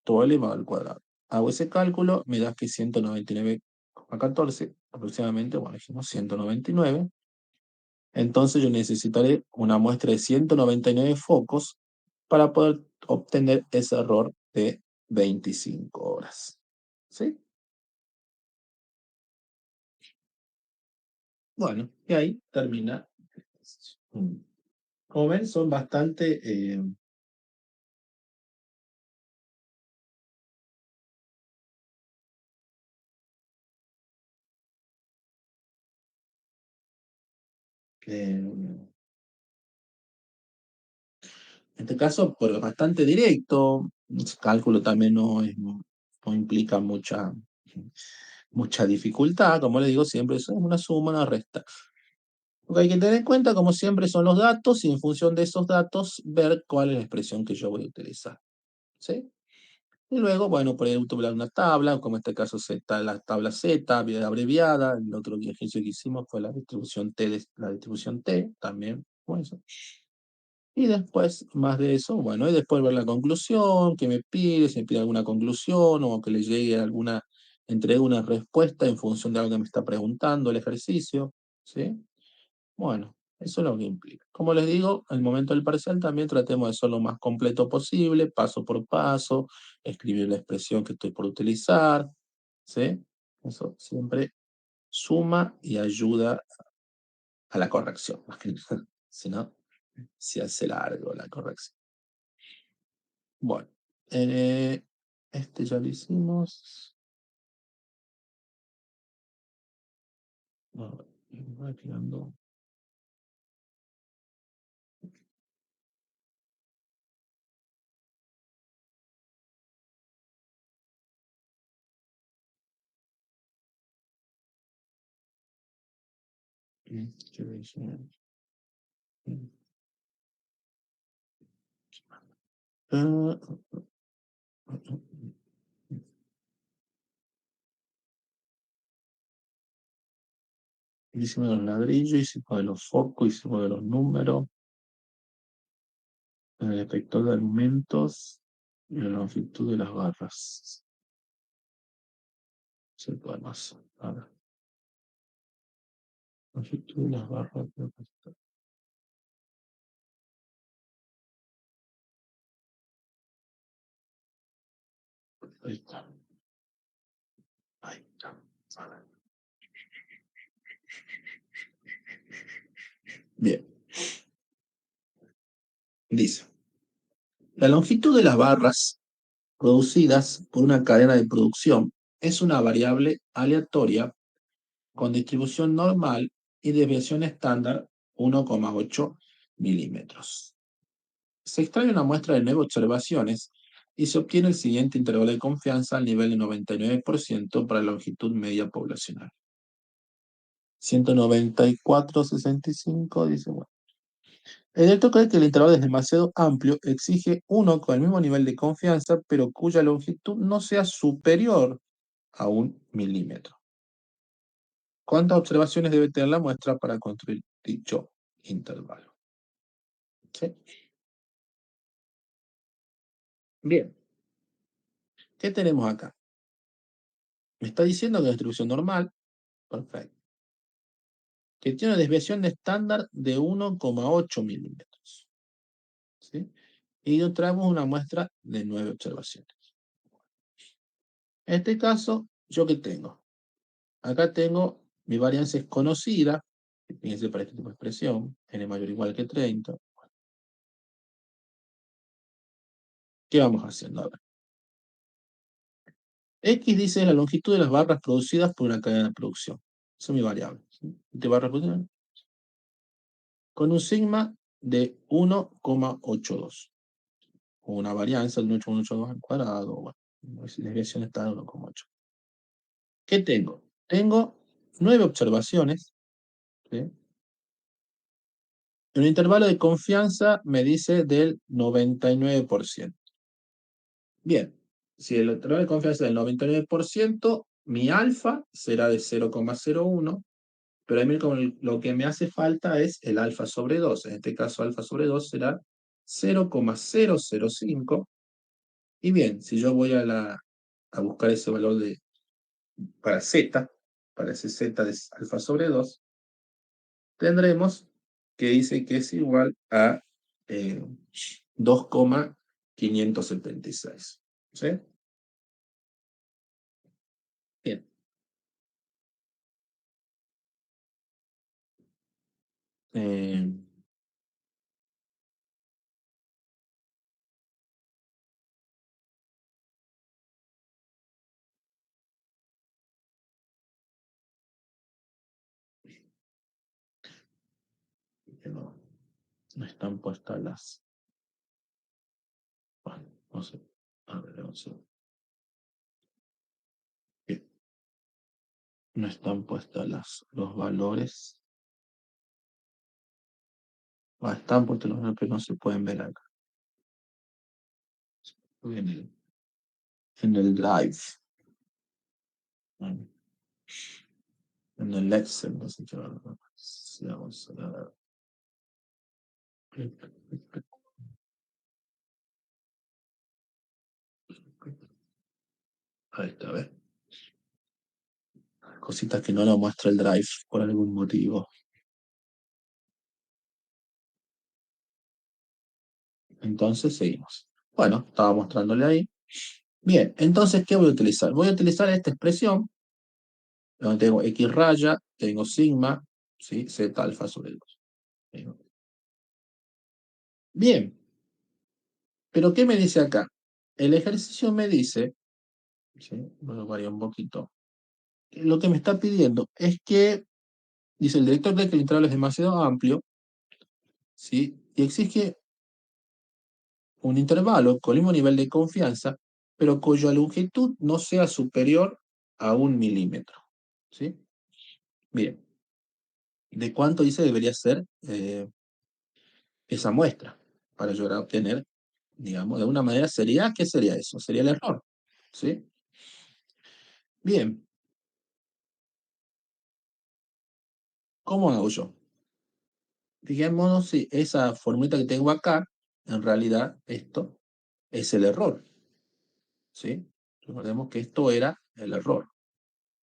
Todo elevado al cuadrado. Hago ese cálculo, me da que 199,14 aproximadamente, bueno, dijimos 199. Entonces yo necesitaré una muestra de 199 focos para poder obtener ese error de 25 horas. ¿Sí? Bueno, y ahí termina. Como ven, son bastante En este caso, pues, bastante directo. Ese cálculo también no implica mucha dificultad. Como le digo, siempre es una suma, una resta. Lo que hay que tener en cuenta, como siempre, son los datos y en función de esos datos ver cuál es la expresión que yo voy a utilizar. ¿Sí? Y luego, bueno, por ahí utilizar una tabla, como en este caso Z, la tabla Z, bien abreviada. El otro ejercicio que hicimos fue la distribución T, la distribución T, también. Bueno, y después, más de eso, bueno, y después ver la conclusión, que me pide, si me pide alguna conclusión o que le llegue alguna, entregue una respuesta en función de algo que me está preguntando el ejercicio, ¿sí? Bueno, eso es lo que implica. Como les digo, al momento del parcial también tratemos de ser lo más completo posible, paso por paso, escribir la expresión que estoy por utilizar, ¿sí? Eso siempre suma y ayuda a la corrección, más que nada. Si no, se hace largo la corrección. Bueno, eh, este ya lo hicimos. No, va quedando. ¿Qué dice? Ah, hicimos los ladrillos, hicimos de los focos, hicimos de los números, el detector de alimentos y la longitud de las barras. Se puede más. A ver, longitud de las barras. Creo que está. Ahí está. Ahí está. A ver. Bien, dice. La longitud de las barras producidas por una cadena de producción es una variable aleatoria con distribución normal y desviación estándar 1,8 milímetros. Se extrae una muestra de 9 observaciones y se obtiene el siguiente intervalo de confianza al nivel de 99% para la longitud media poblacional. 194,65 dice, bueno. El director cree que el intervalo es demasiado amplio, exige uno con el mismo nivel de confianza, pero cuya longitud no sea superior a 1 milímetro. ¿Cuántas observaciones debe tener la muestra para construir dicho intervalo? ¿Sí? Bien, ¿qué tenemos acá? Me está diciendo que la distribución normal, perfecto, que tiene una desviación de estándar de 1,8 milímetros. ¿Sí? Y traemos una muestra de 9 observaciones. En este caso, ¿yo qué tengo? Acá tengo mi varianza es conocida, fíjense para este tipo de expresión, n mayor o igual que 30. ¿Qué vamos haciendo ahora? X dice la longitud de las barras producidas por una cadena de producción. Esa es mi variable. ¿Sí? De barras producidas con un sigma de 1,82. O una varianza de 1,82 al cuadrado. Bueno, la desviación está de 1,8. ¿Qué tengo? Tengo 9 observaciones. ¿Sí? Un intervalo de confianza me dice del 99%. Bien, si el intervalo de confianza es del 99%, mi alfa será de 0,01, pero a mí lo que me hace falta es el alfa sobre 2. En este caso, alfa sobre 2 será 0,005. Y bien, si yo voy a buscar ese valor para z, para ese z de alfa sobre 2, tendremos que dice que es igual a 2,576. ¿Sí? Bien. Eh, Que no están puestas las... Bueno, no sé. A ver, vamos a ver. Que no están puestas los valores. Están puestos los valores, pero no se pueden ver acá. En el Drive. En en el Excel, no sé qué. Sí, vamos a ver. Ahí está, ¿ves? Cositas que no lo muestra el Drive por algún motivo. Entonces seguimos. Bueno, estaba mostrándole ahí. Bien, entonces, ¿qué voy a utilizar? Voy a utilizar esta expresión, donde tengo X raya, tengo sigma, ¿sí? Z alfa sobre 2. Bien, pero ¿qué me dice acá? El ejercicio me dice, ¿sí? Bueno, varía un poquito. Lo que me está pidiendo es que, dice el director de que el intervalo es demasiado amplio, ¿sí? Y exige un intervalo con el mismo nivel de confianza, pero cuya longitud no sea superior a 1 milímetro. ¿Sí? Bien, ¿de cuánto dice debería ser esa muestra? Para llegar a obtener, digamos, de una manera sería, ¿qué sería eso? Sería el error. ¿Sí? Bien, ¿cómo hago yo? Digamos, si esa formulita que tengo acá, en realidad esto es el error. ¿Sí? Recordemos que esto era el error,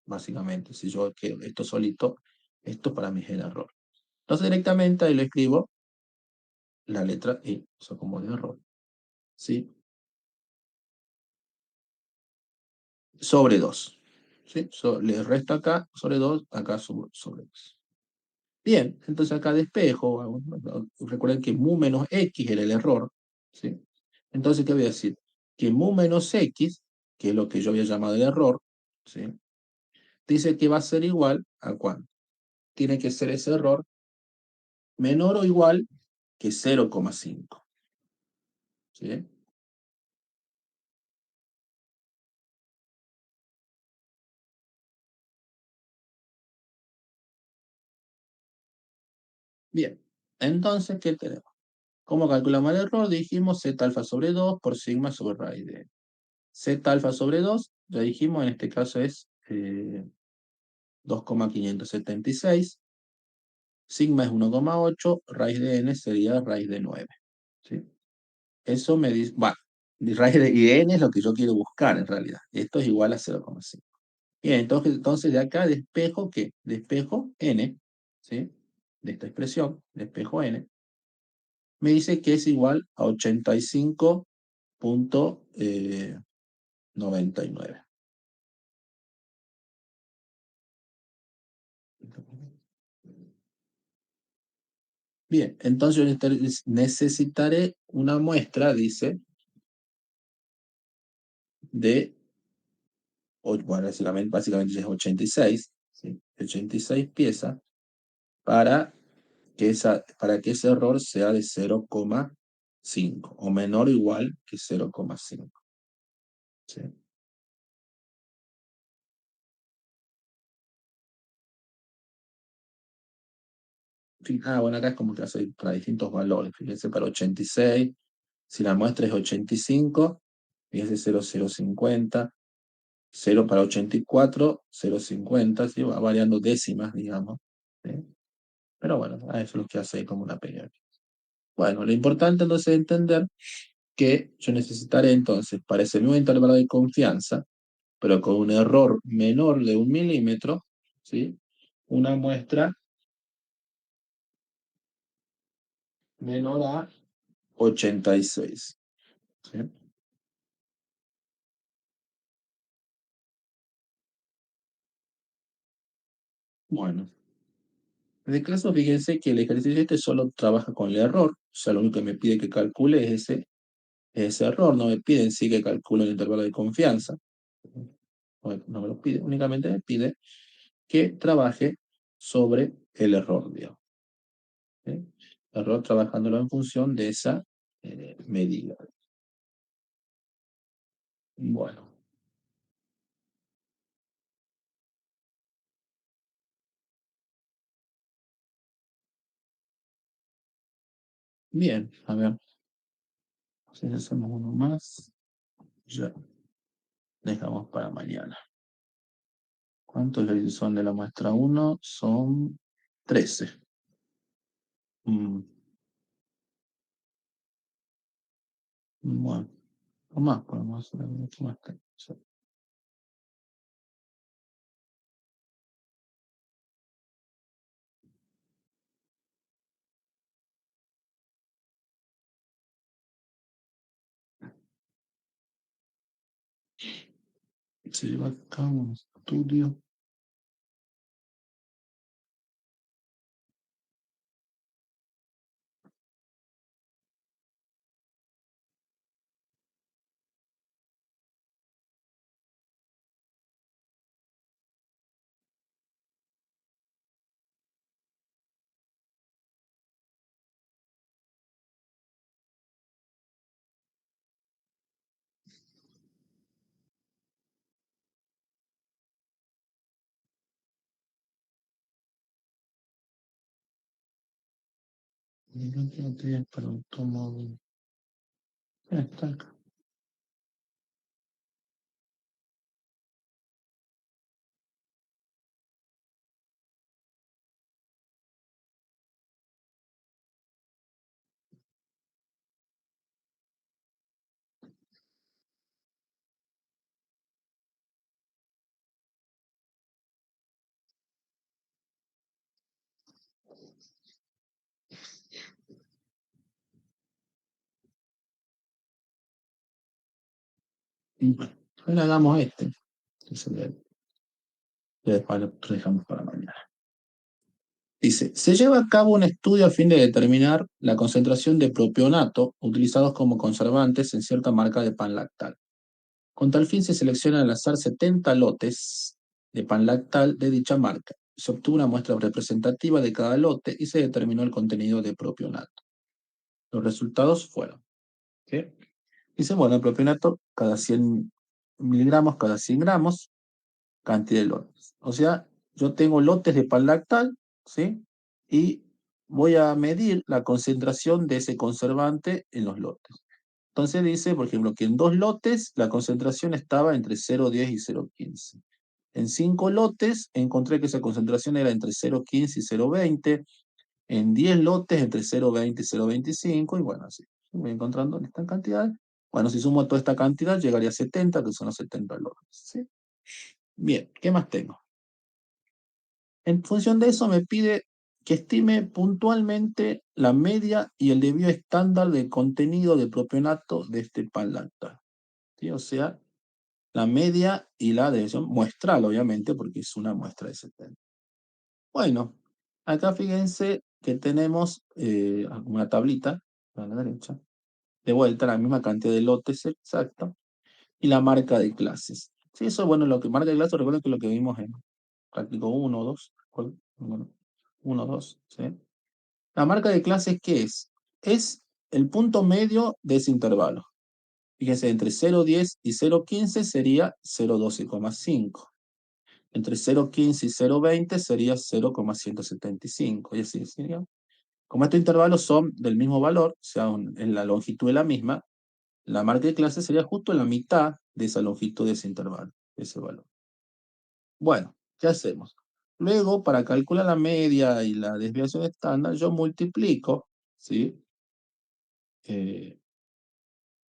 básicamente. Si yo quedo esto solito, esto para mí es el error. Entonces directamente ahí lo escribo la letra E, eso como de error. ¿Sí? Sobre 2. ¿Sí? Le resto acá sobre 2, acá sobre 2. Bien, entonces acá despejo. Recuerden que mu menos x era el error. ¿Sí? Entonces, ¿qué voy a decir? Que mu menos x, que es lo que yo había llamado el error, ¿sí? Dice que va a ser igual a ¿cuánto? Tiene que ser ese error menor o igual que 0,5. ¿Sí? Bien, entonces, ¿qué tenemos? ¿Cómo calculamos el error? Dijimos z alfa sobre 2 por sigma sobre raíz de n. Z alfa sobre 2, ya dijimos, en este caso es 2,576. Sigma es 1,8, raíz de n sería raíz de 9. ¿Sí? Eso me dice, bueno, y n es lo que yo quiero buscar en realidad. Esto es igual a 0,5. Bien, entonces de acá despejo, ¿qué? Despejo n, ¿sí? De esta expresión, despejo n, me dice que es igual a 85,99. Bien, entonces yo necesitaré una muestra, dice, de, bueno, básicamente es 86, ¿sí? 86 piezas para para que ese error sea de 0,5 o menor o igual que 0,5. ¿Sí? Bueno, acá es como que hace para distintos valores. Fíjense, para 86, si la muestra es 85, fíjense 0,050, 0 para 84, 0,50, ¿sí? Va variando décimas, digamos. ¿Sí? Pero bueno, eso es lo que hace como una pequeña. Bueno, lo importante entonces es entender que yo necesitaré entonces, para ese mismo intervalo de confianza, pero con un error menor de 1 milímetro, ¿sí? Una muestra menor a 86. ¿Sí? Bueno, en este caso, fíjense que el ejercicio este solo trabaja con el error, o sea, lo único que me pide que calcule es ese error, no me piden sí que calcule el intervalo de confianza, no me lo pide, únicamente me pide que trabaje sobre el error, digamos. ¿Sí? error trabajándolo en función de esa medida. Bueno, bien, a ver, si hacemos uno más, ya dejamos para mañana. ¿Cuántos ejercicios son de la muestra uno? Son 13. Mm, bueno, o más, podemos hacer mucho más. Sí. Se lleva a cabo un estudio. Para automóvil. Está acá. Bueno, ahora hagamos este. Entonces, lo dejamos para mañana. Dice, se lleva a cabo un estudio a fin de determinar la concentración de propionato utilizados como conservantes en cierta marca de pan lactal. Con tal fin se seleccionan al azar 70 lotes de pan lactal de dicha marca. Se obtuvo una muestra representativa de cada lote y se determinó el contenido de propionato. Los resultados fueron, ¿qué? Dice, bueno, el propionato cada 100 miligramos, cada 100 gramos, cantidad de lotes. O sea, yo tengo lotes de pan lactal, ¿sí? Y voy a medir la concentración de ese conservante en los lotes. Entonces dice, por ejemplo, que en 2 lotes la concentración estaba entre 0,10 y 0,15. En 5 lotes encontré que esa concentración era entre 0,15 y 0,20. En 10 lotes entre 0,20 y 0,25. Y bueno, así. Voy encontrando en esta cantidad. Bueno, si sumo toda esta cantidad, llegaría a 70, que son los 70 lotes. ¿Sí? Bien, ¿qué más tengo? En función de eso me pide que estime puntualmente la media y el debido estándar de contenido de propionato de este pan lactal. ¿Sí? O sea, la media y la desviación muestral, obviamente, porque es una muestra de 70. Bueno, acá fíjense que tenemos una tablita a la derecha, de vuelta la misma cantidad de lotes exacta y la marca de clases. Sí, eso, bueno, lo que marca de clases, recuerden que lo que vimos en práctico uno o 2, bueno, 1 o 2, ¿sí? La marca de clases, ¿qué es? Es el punto medio de ese intervalo. Fíjense, entre 0,10 y 0,15 sería 0,12,5. Entre 0,15 y 0,20 sería 0,175. Y así, ¿sí? Como estos intervalos son del mismo valor, o sea, en la longitud de la misma, la marca de clase sería justo en la mitad de esa longitud de ese intervalo, de ese valor. Bueno, ¿qué hacemos? Luego, para calcular la media y la desviación estándar, yo multiplico, ¿sí? Eh,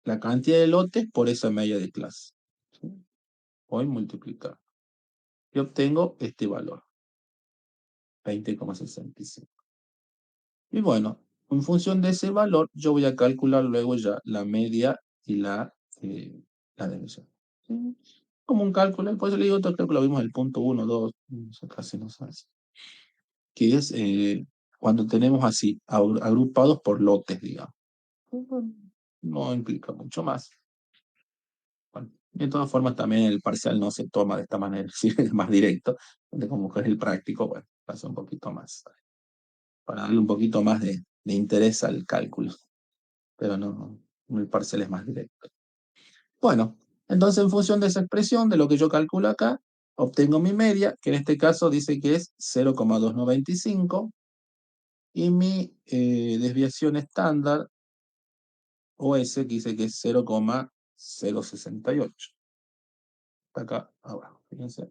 la cantidad de lotes por esa media de clase. ¿Sí? Voy a multiplicar. Y obtengo este valor, 20,65. Y bueno, en función de ese valor, yo voy a calcular luego ya la media y la desviación. ¿Sí? Como un cálculo, por eso le digo, otro cálculo lo vimos el punto 1, 2, eso casi no se hace. Que es cuando tenemos así, agrupados por lotes, digamos. No implica mucho más. Bueno, de todas formas, también el parcial no se toma de esta manera, si es más directo, donde como que es el práctico, bueno, pasa un poquito más, para darle un poquito más le interesa el cálculo, pero no, el parcial es más directo. Bueno, entonces en función de esa expresión, de lo que yo calculo acá, obtengo mi media, que en este caso dice que es 0,295, y mi desviación estándar, o S, que dice que es 0,068. Está acá abajo, fíjense.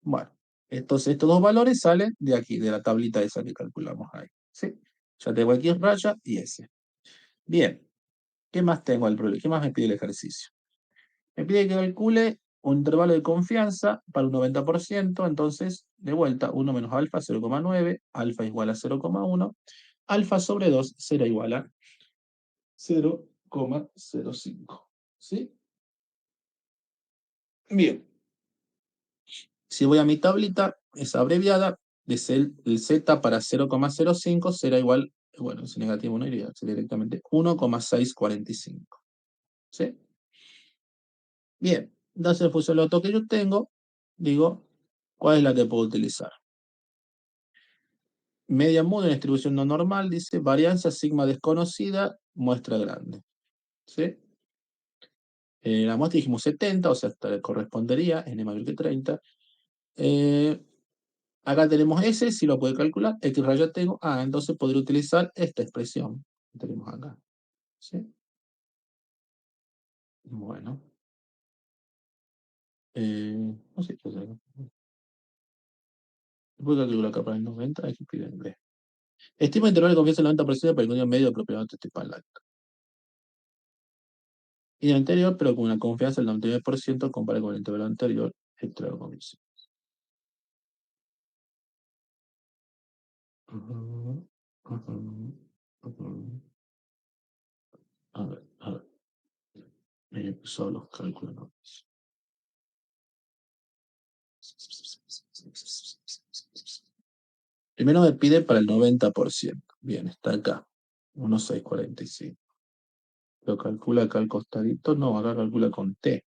Bueno, entonces estos dos valores salen de aquí, de la tablita esa que calculamos ahí. ¿Sí? Ya tengo aquí raya y S. Bien, ¿qué más tengo el problema? ¿Qué más me pide el ejercicio? Me pide que calcule un intervalo de confianza para un 90%, entonces, de vuelta, 1 menos alfa, 0,9, alfa igual a 0,1, alfa sobre 2 será igual a 0,05. ¿Sí? Bien. Si voy a mi tablita, es abreviada, el Z para 0,05 será igual, bueno, si negativo no iría, sería directamente 1,645. ¿Sí? Bien, entonces en función del dato que yo tengo, digo, ¿cuál es la que puedo utilizar? Media muda en distribución no normal, dice, varianza sigma desconocida, muestra grande. ¿Sí? La muestra dijimos 70, o sea, correspondería, n mayor que 30. Acá tenemos S, si lo puede calcular, X raya tengo, entonces podría utilizar esta expresión que tenemos acá. ¿Sí? Bueno. No sé qué hacer. Voy a calcular acá para el 90, aquí piden B. Estima intervalo de confianza del 90% para el contenido medio de propiedad testipal lacto. Y el anterior, pero con una confianza del 99% comparado con el intervalo anterior, extra de confianza. Ujú, ujú, ujú. A ver. Solo cálculo. ¿No? Primero me pide para el 90%. Bien, está acá. 1,645. Lo calcula acá al costadito. No, acá calcula con T.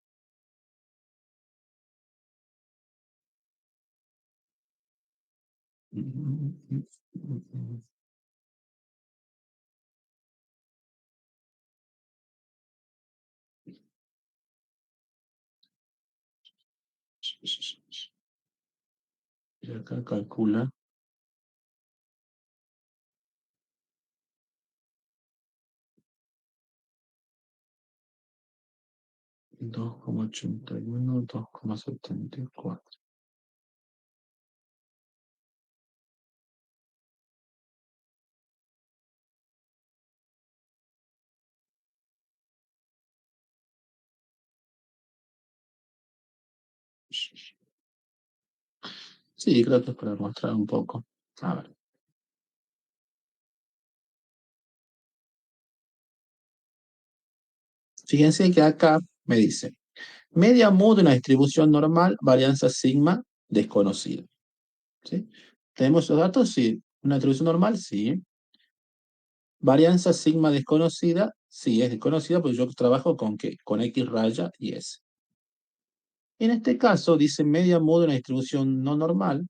Y acá calcula 2,81, 2,74. Sí, creo que es para mostrar un poco. A ver. Fíjense que acá me dice, media mu de una distribución normal, varianza sigma desconocida. ¿Sí? ¿Tenemos esos datos? Sí. ¿Una distribución normal? Sí. Varianza sigma desconocida, sí, es desconocida porque yo trabajo con ¿qué? Con X raya y S. En este caso, dice media mu de una distribución no normal,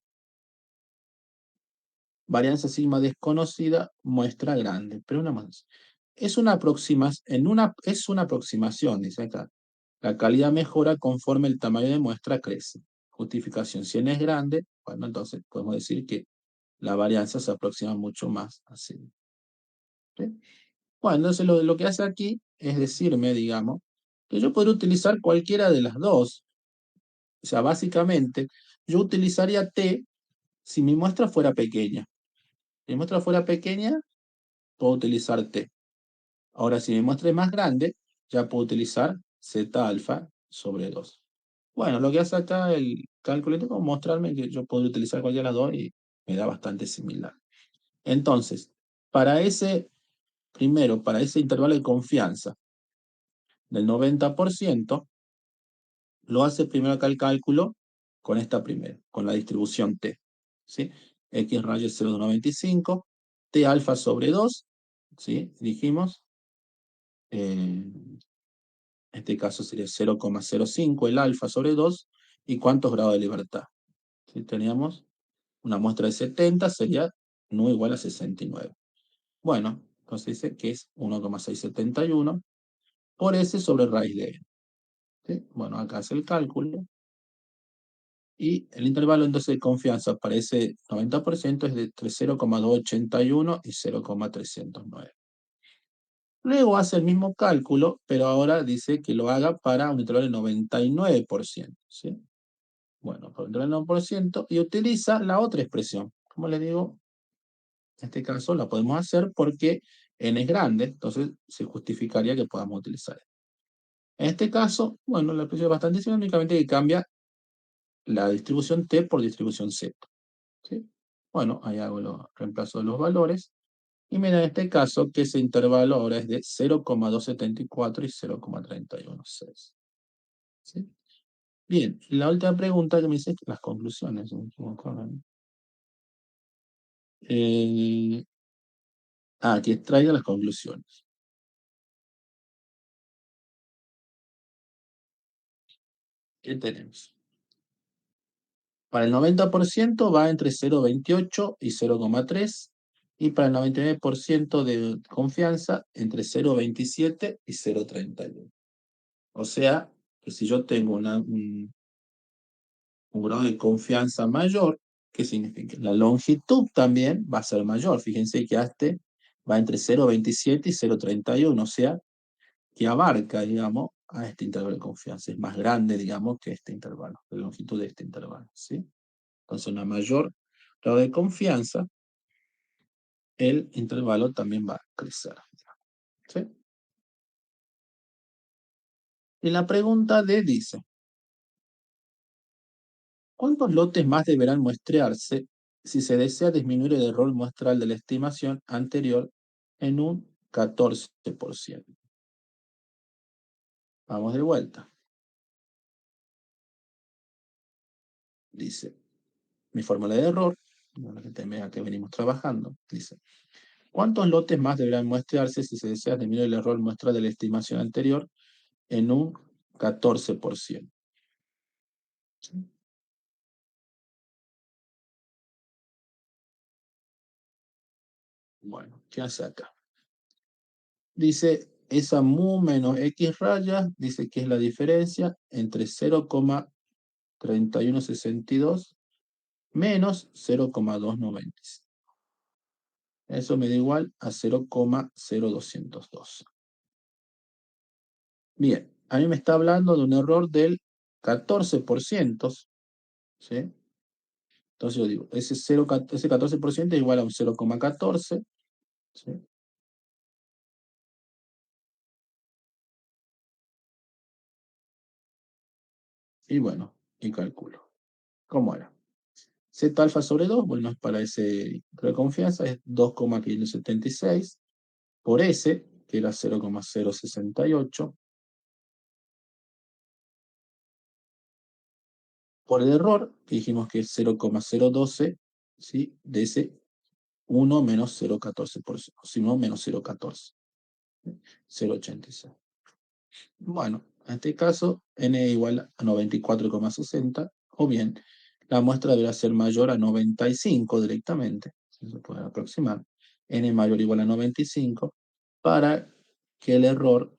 varianza sigma desconocida, muestra grande, pero una más. Es una aproximación, dice acá. La calidad mejora conforme el tamaño de muestra crece. Justificación, si n es grande, bueno, entonces podemos decir que la varianza se aproxima mucho más así. ¿Sí? Bueno, entonces lo que hace aquí es decirme, digamos, que yo podría utilizar cualquiera de las dos. O sea, básicamente, yo utilizaría T si mi muestra fuera pequeña. Si mi muestra fuera pequeña, puedo utilizar T. Ahora, si mi muestra es más grande, ya puedo utilizar Z alfa sobre 2. Bueno, lo que hace acá el cálculo es mostrarme que yo puedo utilizar cualquiera de las dos y me da bastante similar. Entonces, para ese intervalo de confianza del 90%, lo hace primero acá el cálculo con esta primera, con la distribución T. ¿Sí? X raya es 0,95, T alfa sobre 2, ¿sí? Dijimos, en este caso sería 0,05 el alfa sobre 2, ¿y cuántos grados de libertad? Si teníamos una muestra de 70, sería no igual a 69. Bueno, Entonces dice que es 1,671 por S sobre raíz de n. ¿Sí? Bueno, acá hace el cálculo. Y el intervalo entonces de confianza para ese 90% es de entre 0,281 y 0,309. Luego hace el mismo cálculo, pero ahora dice que lo haga para un intervalo del 99%. ¿Sí? Bueno, para un intervalo del 99% y utiliza la otra expresión. Como les digo, en este caso la podemos hacer porque n es grande, entonces se justificaría que podamos utilizar. En este caso, bueno, la expresión es bastante simple, únicamente que cambia la distribución t por distribución z. ¿Sí? Bueno, ahí hago el reemplazo de los valores. Y mira, en este caso, que ese intervalo ahora es de 0,274 y 0,316. ¿Sí? Bien, la última pregunta que me dice es las conclusiones. Si no me equivoco, ¿no? Eh, que traiga las conclusiones. ¿Qué tenemos? Para el 90% va entre 0,28 y 0,3. Y para el 99% de confianza, entre 0,27 y 0,31. O sea, que si yo tengo un grado de confianza mayor, ¿qué significa? La longitud también va a ser mayor. Fíjense que este va entre 0,27 y 0,31, o sea, que abarca, digamos, a este intervalo de confianza. Es más grande, digamos, que este intervalo, la longitud de este intervalo, ¿sí? Entonces, una mayor grado de confianza, el intervalo también va a crecer, ¿sí? Y la pregunta D dice, ¿cuántos lotes más deberán muestrearse si se desea disminuir el error muestral de la estimación anterior en un 14%? Vamos de vuelta. Dice, mi fórmula de error, la que venimos trabajando, dice, ¿cuántos lotes más deberán muestrearse si se desea disminuir el error muestral de la estimación anterior en un 14%? Bueno, ¿qué hace acá? Dice, esa mu menos x rayas, dice que es la diferencia entre 0,3162 menos 0,295. Eso me da igual a 0,0202. Bien, a mí me está hablando de un error del 14%, ¿sí? Entonces yo digo, ese 14% es igual a un 0,14, ¿sí? Y bueno, y calculo. ¿Cómo era? Z alfa sobre 2, bueno, para ese de confianza es 2,576 por S, que era 0,068, por el error, que dijimos que es 0,012, ¿sí? De ese 1 menos 0,14%, si no, menos 0,14, 0,86. Bueno, en este caso, n igual a 94,60, o bien, la muestra deberá ser mayor a 95 directamente, si se puede aproximar, n mayor o igual a 95, para que el error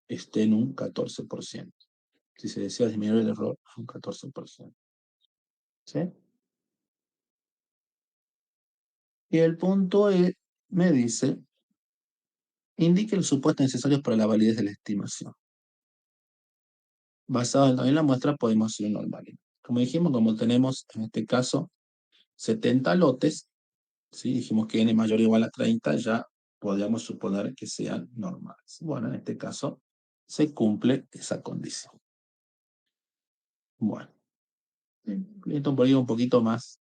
esté en un 14%. Si se desea disminuir el error a un 14%. ¿Sí? Y el punto E me dice, indique los supuestos necesarios para la validez de la estimación. Basado en la muestra podemos hacer un normal. Como dijimos, como tenemos en este caso 70 lotes, ¿sí? Dijimos que n mayor o igual a 30, ya podríamos suponer que sean normales. Bueno, en este caso se cumple esa condición. Bueno, esto por ahí un poquito más,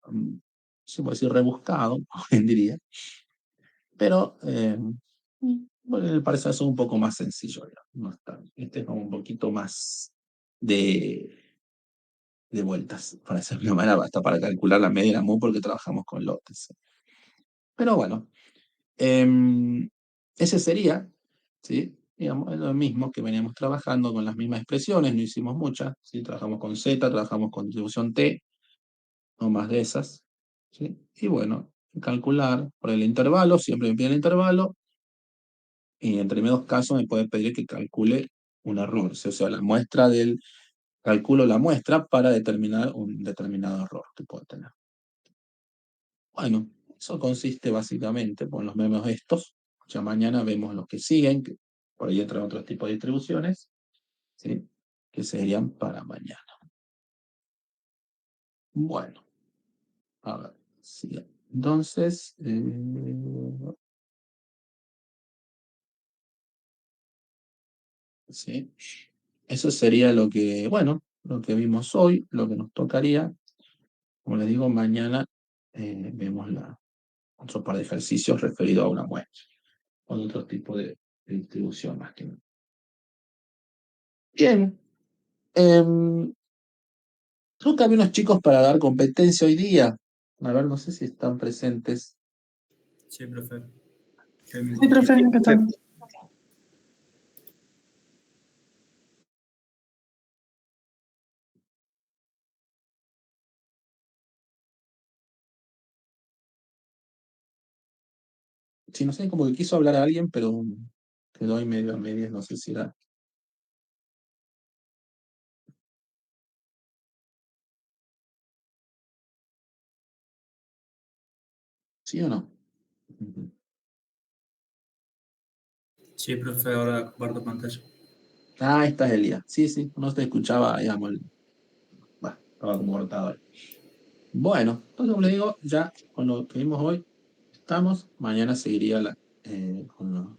se puede decir rebuscado, como bien diría, pero bueno, me parece eso un poco más sencillo. Ya. No está, este es como un poquito más de vueltas, para hacer una manera, hasta para calcular la media de la mu, porque trabajamos con lotes. Pero bueno, ese sería, ¿sí? Digamos, es lo mismo que veníamos trabajando con las mismas expresiones, no hicimos muchas, ¿sí? Trabajamos con Z, trabajamos con distribución T, no más de esas, ¿sí? Y bueno, calcular por el intervalo, siempre me pide el intervalo, y en determinados casos me puede pedir que calcule un error. O sea, la muestra del, calculo la muestra para determinar un determinado error que pueda tener. Bueno, eso consiste básicamente por los memes estos. Ya mañana vemos los que siguen, que por ahí entran otros tipos de distribuciones, ¿sí? Que serían para mañana. Bueno, a ver, sí. Entonces, sí. Eso sería lo que, bueno, lo que vimos hoy, lo que nos tocaría. Como les digo, mañana vemos otro par de ejercicios referidos a una muestra, con otro tipo de distribución más que nada. Bien, creo que había unos chicos para dar competencia hoy día. A ver, no sé si están presentes. Sí, profe. Sí, profe, ¿qué tal? Sí, no sé, como que quiso hablar a alguien, pero quedó ahí medio a medias, no sé si era. ¿Sí o no? Ujú. Sí, profe, ahora comparto pantalla. Ah, esta es Elías. Sí, sí, no te escuchaba, digamos, bueno, estaba como cortado ahí. Bueno, entonces como le digo, ya con lo que vimos hoy estamos. Mañana seguiría con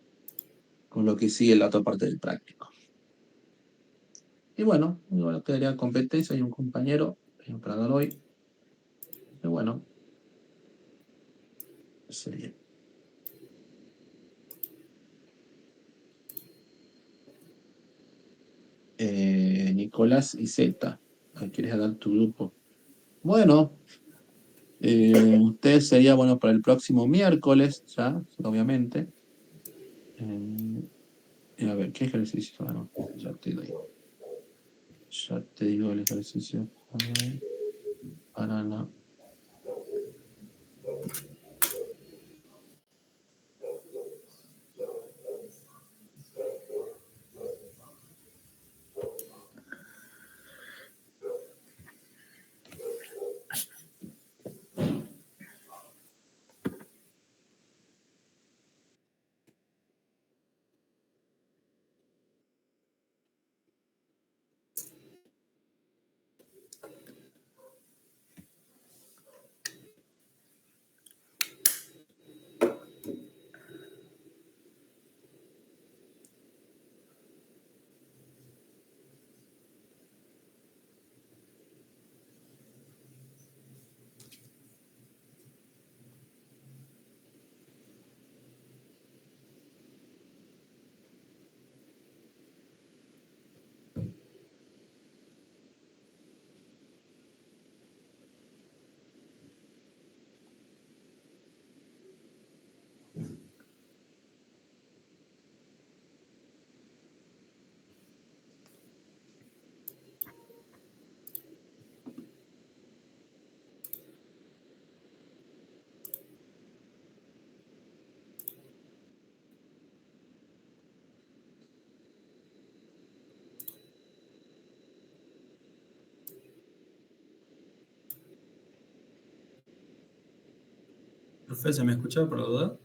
lo que sigue la otra parte del práctico. Y bueno, quedaría competencia y un compañero para dar hoy. Y bueno, sería. Nicolás y Z. ¿Quieres dar tu grupo? Bueno, usted sería bueno para el próximo miércoles, ya, obviamente. A ver, ¿qué ejercicio? Ah, no, ya te digo. Ya te digo el ejercicio. Para la. Profe, ¿se me escucha por la duda?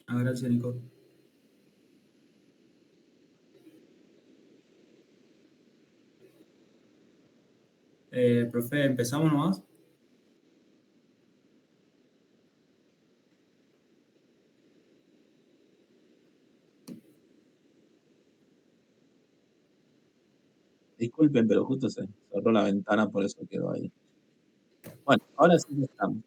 Ah, gracias, Nico. Profe, ¿empezamos nomás? Disculpen, pero justo se cerró la ventana, por eso quedó ahí. Bueno, ahora sí que estamos.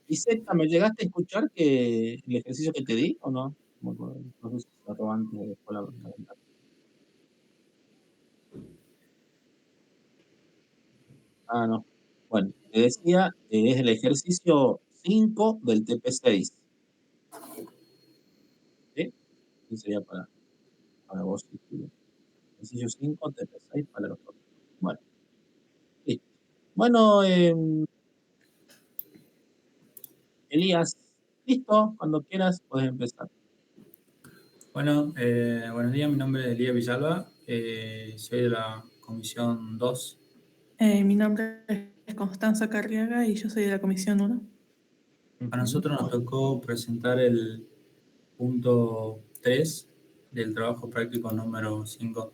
Y Z, ¿me llegaste a escuchar el ejercicio que te di o no? No, no sé si dato antes de después la ventaja. Ah, no. Bueno, te decía, es el ejercicio 5 del TP6. ¿Sí? Ese sería para vos. Ejercicio 5, TP6 para los otros. Bueno, listo. Bueno, Elías, listo, cuando quieras puedes empezar. Bueno, buenos días, mi nombre es Elías Villalba, soy de la Comisión 2. Mi nombre es Constanza Carriaga y yo soy de la Comisión 1. A nosotros nos tocó presentar el punto 3 del trabajo práctico número 5.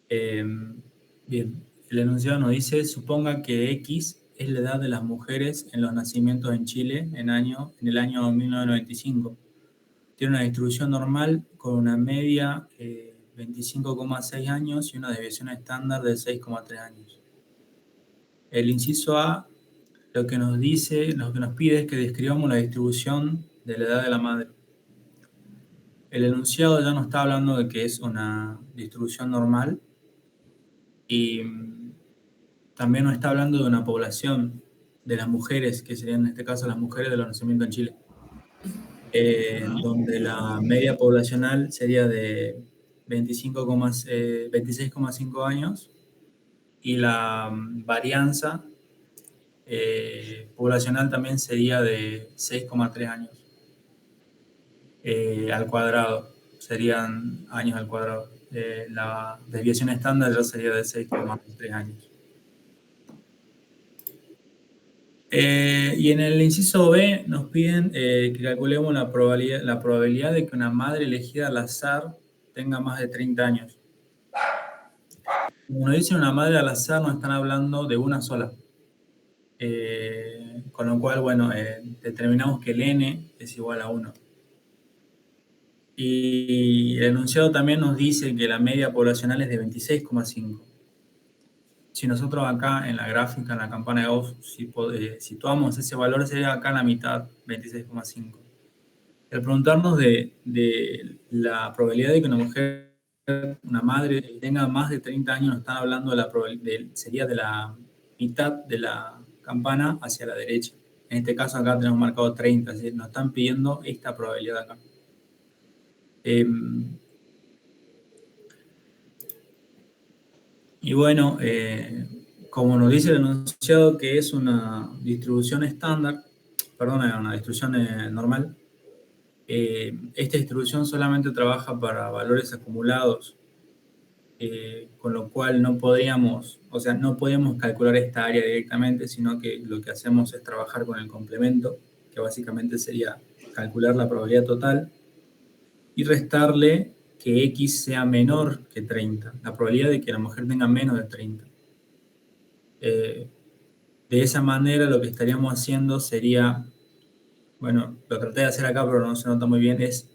Bien, el enunciado nos dice, suponga que X es la edad de las mujeres en los nacimientos en Chile en el año 1995. Tiene una distribución normal con una media 25,6 años y una desviación estándar de 6,3 años. El inciso A lo que nos dice, lo que nos pide es que describamos la distribución de la edad de la madre. El enunciado ya nos está hablando de que es una distribución normal y también nos está hablando de una población de las mujeres, que serían en este caso las mujeres de los nacimientos en Chile, donde la media poblacional sería de 26,5 años y la varianza poblacional también sería de 6,3 años al cuadrado, serían años al cuadrado. La desviación estándar ya sería de 6,3 años. Y en el inciso B nos piden que calculemos la probabilidad de que una madre elegida al azar tenga más de 30 años. Como nos dice una madre al azar, nos están hablando de una sola. Con lo cual, bueno, determinamos que el n es igual a 1. Y el enunciado también nos dice que la media poblacional es de 26,5. Si nosotros acá en la gráfica, en la campana de Gauss, situamos ese valor, sería acá en la mitad, 26,5. Al preguntarnos de la probabilidad de que una mujer, una madre, tenga más de 30 años, nos están hablando de la probabilidad, sería de la mitad de la campana hacia la derecha. En este caso acá tenemos marcado 30, es decir, nos están pidiendo esta probabilidad acá. Y bueno, como nos dice el enunciado que es una distribución estándar, perdón, una distribución normal, esta distribución solamente trabaja para valores acumulados, con lo cual no podemos calcular esta área directamente, sino que lo que hacemos es trabajar con el complemento, que básicamente sería calcular la probabilidad total y restarle que X sea menor que 30, la probabilidad de que la mujer tenga menos de 30. De esa manera lo que estaríamos haciendo sería, bueno, lo traté de hacer acá pero no se nota muy bien, es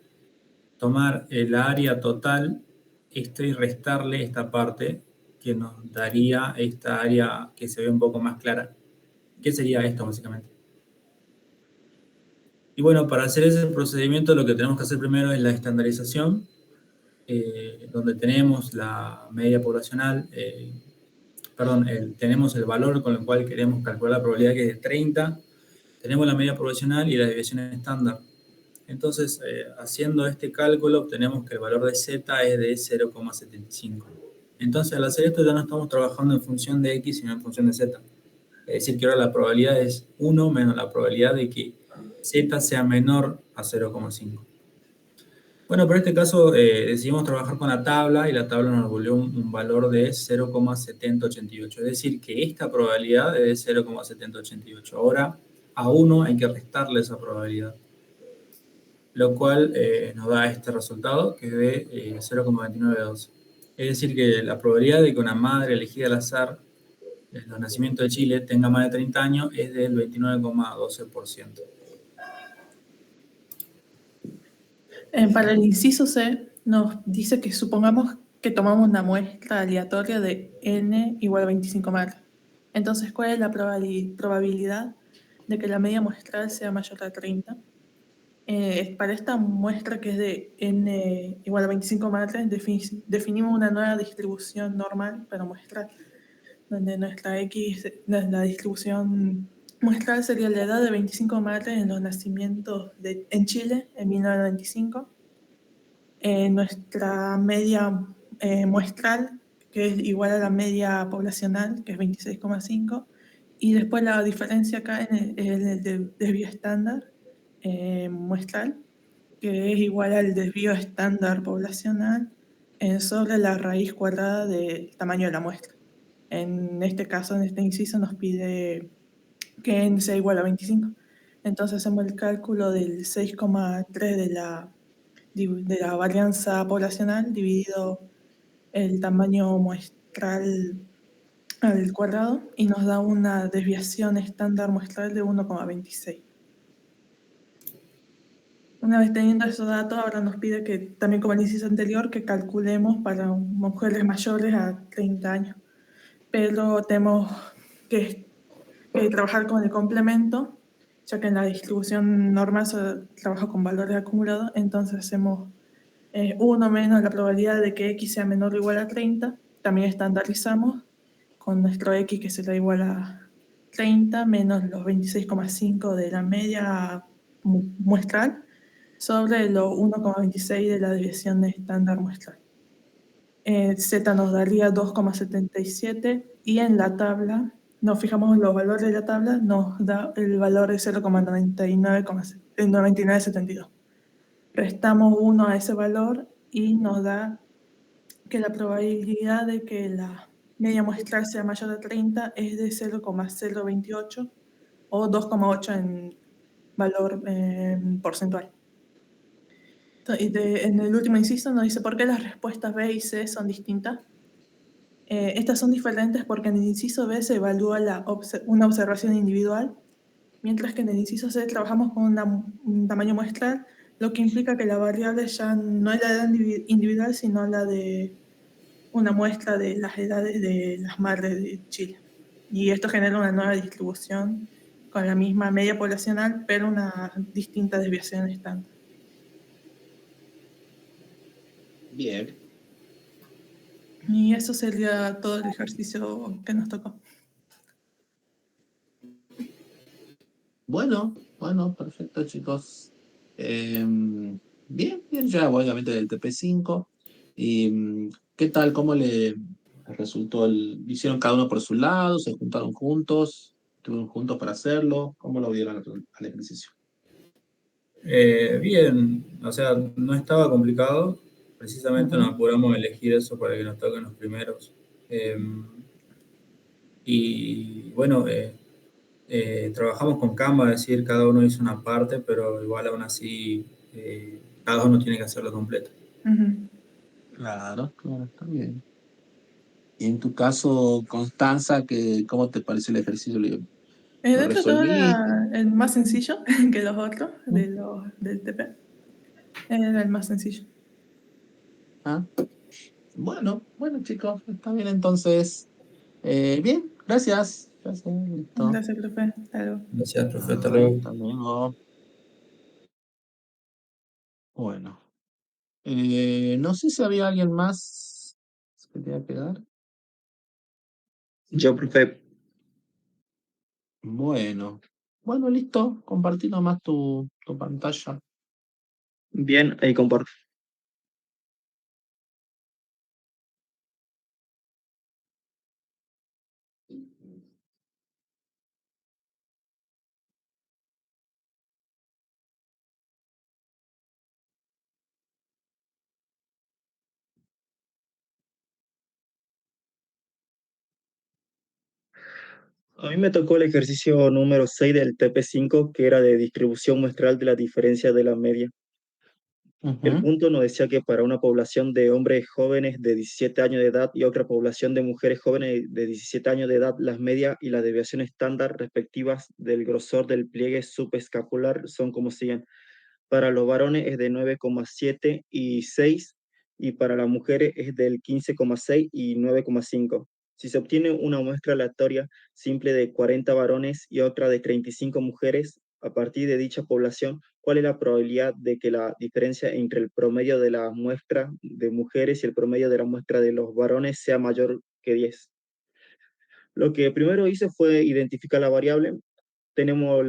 tomar el área total y restarle esta parte que nos daría esta área que se ve un poco más clara. ¿Qué sería esto básicamente? Y bueno, para hacer ese procedimiento lo que tenemos que hacer primero es la estandarización, donde tenemos la media poblacional, tenemos el valor con el cual queremos calcular la probabilidad que es de 30, tenemos la media poblacional y la desviación estándar. Entonces, haciendo este cálculo, obtenemos que el valor de z es de 0,75. Entonces, al hacer esto ya no estamos trabajando en función de x, sino en función de z. Es decir, que ahora la probabilidad es 1 menos la probabilidad de que z sea menor a 0,5. Bueno, por este caso decidimos trabajar con la tabla y la tabla nos devolvió un valor de 0,7088. Es decir, que esta probabilidad es de 0,7088. Ahora, a 1 hay que restarle esa probabilidad, lo cual nos da este resultado, que es de 0,2912. Es decir, que la probabilidad de que una madre elegida al azar en los nacimientos de Chile tenga más de 30 años es del 29,12%. Para el inciso C, nos dice que supongamos que tomamos una muestra aleatoria de n igual a 25 madres. Entonces, ¿cuál es la probabilidad de que la media muestral sea mayor a 30? Para esta muestra que es de n igual a 25 matres, definimos una nueva distribución normal para muestral, donde nuestra X, la distribución muestral sería la edad de 25 matres en los nacimientos en Chile en 1995. Nuestra media muestral, que es igual a la media poblacional, que es 26,5. Y después la diferencia acá en el desvío estándar muestral, que es igual al desvío estándar poblacional sobre la raíz cuadrada del tamaño de la muestra. En este caso, en este inciso, nos pide que n sea igual a 25. Entonces hacemos el cálculo del 6,3 de la varianza poblacional dividido el tamaño muestral al cuadrado y nos da una desviación estándar muestral de 1,26. Una vez teniendo esos datos, ahora nos pide que, también como el inciso anterior, que calculemos para mujeres mayores a 30 años. Pero tenemos que trabajar con el complemento, ya que en la distribución normal se trabaja con valores acumulados, entonces hacemos 1 menos la probabilidad de que X sea menor o igual a 30. También estandarizamos con nuestro X que será igual a 30 menos los 26,5 de la media muestral sobre los 1,26 de la desviación estándar muestral. Z nos daría 2,77 y en la tabla, nos fijamos en los valores de la tabla, nos da el valor de 0,9972. Restamos 1 a ese valor y nos da que la probabilidad de que la media muestral sea mayor a 30 es de 0,028 o 2,8 en valor porcentual. Y en el último inciso nos dice por qué las respuestas B y C son distintas. Estas son diferentes porque en el inciso B se evalúa una observación individual, mientras que en el inciso C trabajamos con un tamaño muestral, lo que implica que la variable ya no es la edad individual, sino la de una muestra de las edades de las madres de Chile. Y esto genera una nueva distribución con la misma media poblacional, pero una distinta desviación estándar. Bien. Y eso sería todo el ejercicio que nos tocó. Bueno, perfecto, chicos. Bien, ya obviamente del TP5. ¿Y qué tal? ¿Cómo le resultó? ¿Hicieron cada uno por su lado? ¿Se juntaron juntos? ¿Estuvieron juntos para hacerlo? ¿Cómo lo vieron al ejercicio? Bien, o sea, no estaba complicado. Precisamente nos Ujú. apuramos a elegir eso para que nos toquen los primeros. Y bueno, trabajamos con Canva, es decir, cada uno hizo una parte, pero igual aún así cada uno tiene que hacerlo completo. Ujú. Claro, está bien. Y en tu caso, Constanza, ¿cómo te pareció el ejercicio? ¿Lo De hecho, todo resolviste? era el más sencillo que los otros ¿Mm? del TP. Era el más sencillo. Ah, bueno, chicos, está bien entonces. Bien, gracias. Gracias, listo. Gracias, profe. Hasta luego. Gracias, profe, hasta Nada, luego. hasta luego. Bueno, no sé si había alguien más que quería quedar. Yo, profe, Bueno, listo. Compartí nomás tu pantalla. bien, ahí comparto. A mí me tocó el ejercicio número 6 del TP5, que era de distribución muestral de la diferencia de la media. El Ujú. punto nos decía que para una población de hombres jóvenes de 17 años de edad y otra población de mujeres jóvenes de 17 años de edad, las medias y la desviación estándar respectivas del grosor del pliegue subescapular son como siguen. Para los varones es de 9,7 y 6 y para las mujeres es del 15,6 y 9,5. Si se obtiene una muestra aleatoria simple de 40 varones y otra de 35 mujeres, A partir de dicha población, ¿cuál es la probabilidad de que la diferencia entre el promedio de la muestra de mujeres y el promedio de la muestra de los varones sea mayor que 10? Lo que primero hice fue identificar la variable. Tenemos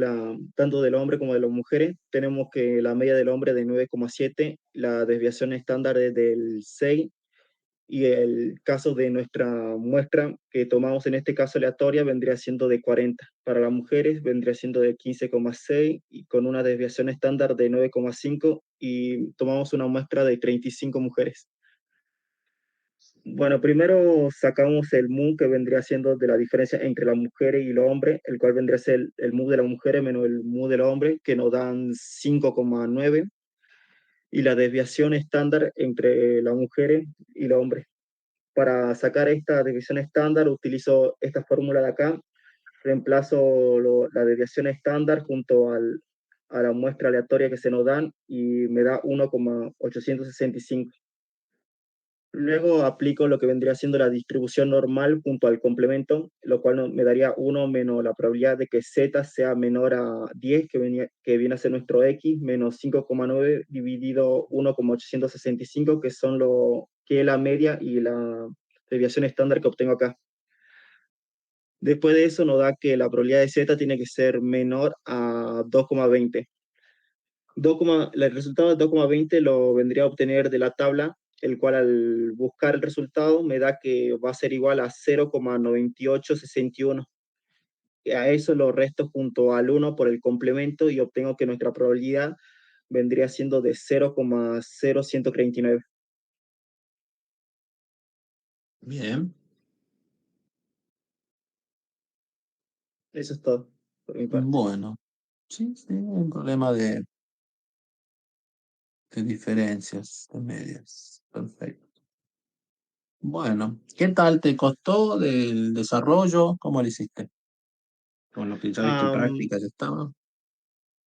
tanto del hombre como de las mujeres, tenemos que la media del hombre es de 9,7, la desviación estándar es del 6, y el caso de nuestra muestra que tomamos en este caso aleatoria vendría siendo de 40. Para las mujeres vendría siendo de 15,6 y con una desviación estándar de 9,5 y tomamos una muestra de 35 mujeres. Bueno, primero sacamos el mu que vendría siendo de la diferencia entre las mujeres y los hombres, el cual vendría a ser el mu de las mujeres menos el mu del hombre, que nos dan 5,9, y la desviación estándar entre las mujeres y los hombres. Para sacar esta desviación estándar utilizo esta fórmula de acá, reemplazo la desviación estándar junto a la muestra aleatoria que se nos dan y me da 1,865. Luego aplico lo que vendría siendo la distribución normal junto al complemento, lo cual me daría 1 menos la probabilidad de que z sea menor a 10, que viene a ser nuestro x, menos 5,9 dividido 1,865, que son que es la media y la desviación estándar que obtengo acá. Después de eso nos da que la probabilidad de z tiene que ser menor a 2,20. El resultado de 2,20 lo vendría a obtener de la tabla, el cual al buscar el resultado me da que va a ser igual a 0,9861. A eso lo resto junto al 1 por el complemento y obtengo que nuestra probabilidad vendría siendo de 0,0139. Bien. Eso es todo por mi parte. Bueno, sí, sí, un problema de diferencias de medias. Perfecto. Bueno, ¿qué tal te costó del desarrollo? ¿Cómo lo hiciste? Con lo que ya vi que Um, práctica ya estaba.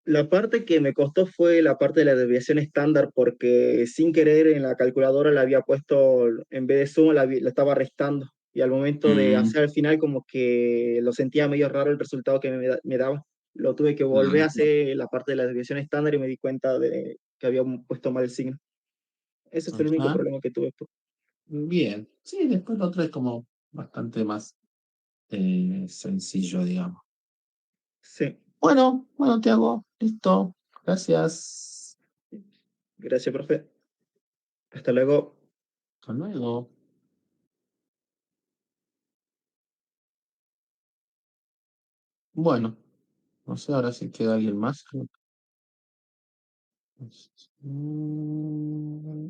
La parte que me costó fue la parte de la desviación estándar, porque sin querer en la calculadora la había puesto, en vez de suma, la estaba restando. Y al momento de Mm, hacer al final, como que lo sentía medio raro el resultado que me daba. Lo tuve que volver a claro, claro. hacer la parte de la desviación estándar y me di cuenta de que había puesto mal el signo. Ese fue el único Ajá. problema que tuve. Bien. Sí, después lo otro es como bastante más sencillo, digamos. Sí, Bueno, Tiago, listo. Gracias. gracias, profe. Hasta luego. Hasta luego. Bueno, no sé ahora si queda alguien más. Mm,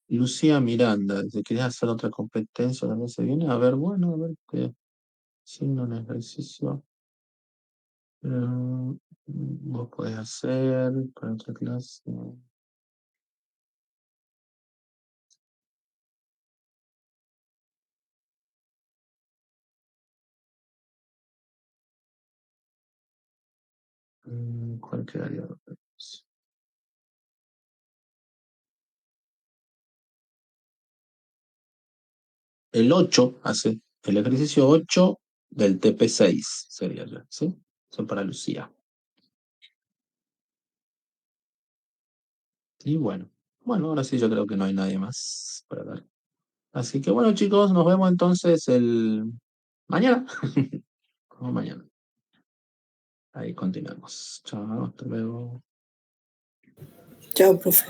Lucía Miranda, ¿te querés hacer otra competencia la vez que viene? A ver, bueno, a ver qué signo en ejercicio. Vos podés hacer para otra clase. ¿Cuál quedaría? El 8 hace el ejercicio 8 del TP6 sería ya, ¿sí? Son para Lucía. Y bueno, ahora sí yo creo que no hay nadie más para dar. Así que bueno, chicos, nos vemos entonces el mañana. Como mañana. Ahí continuamos. Chao, hasta luego. Chao, profe.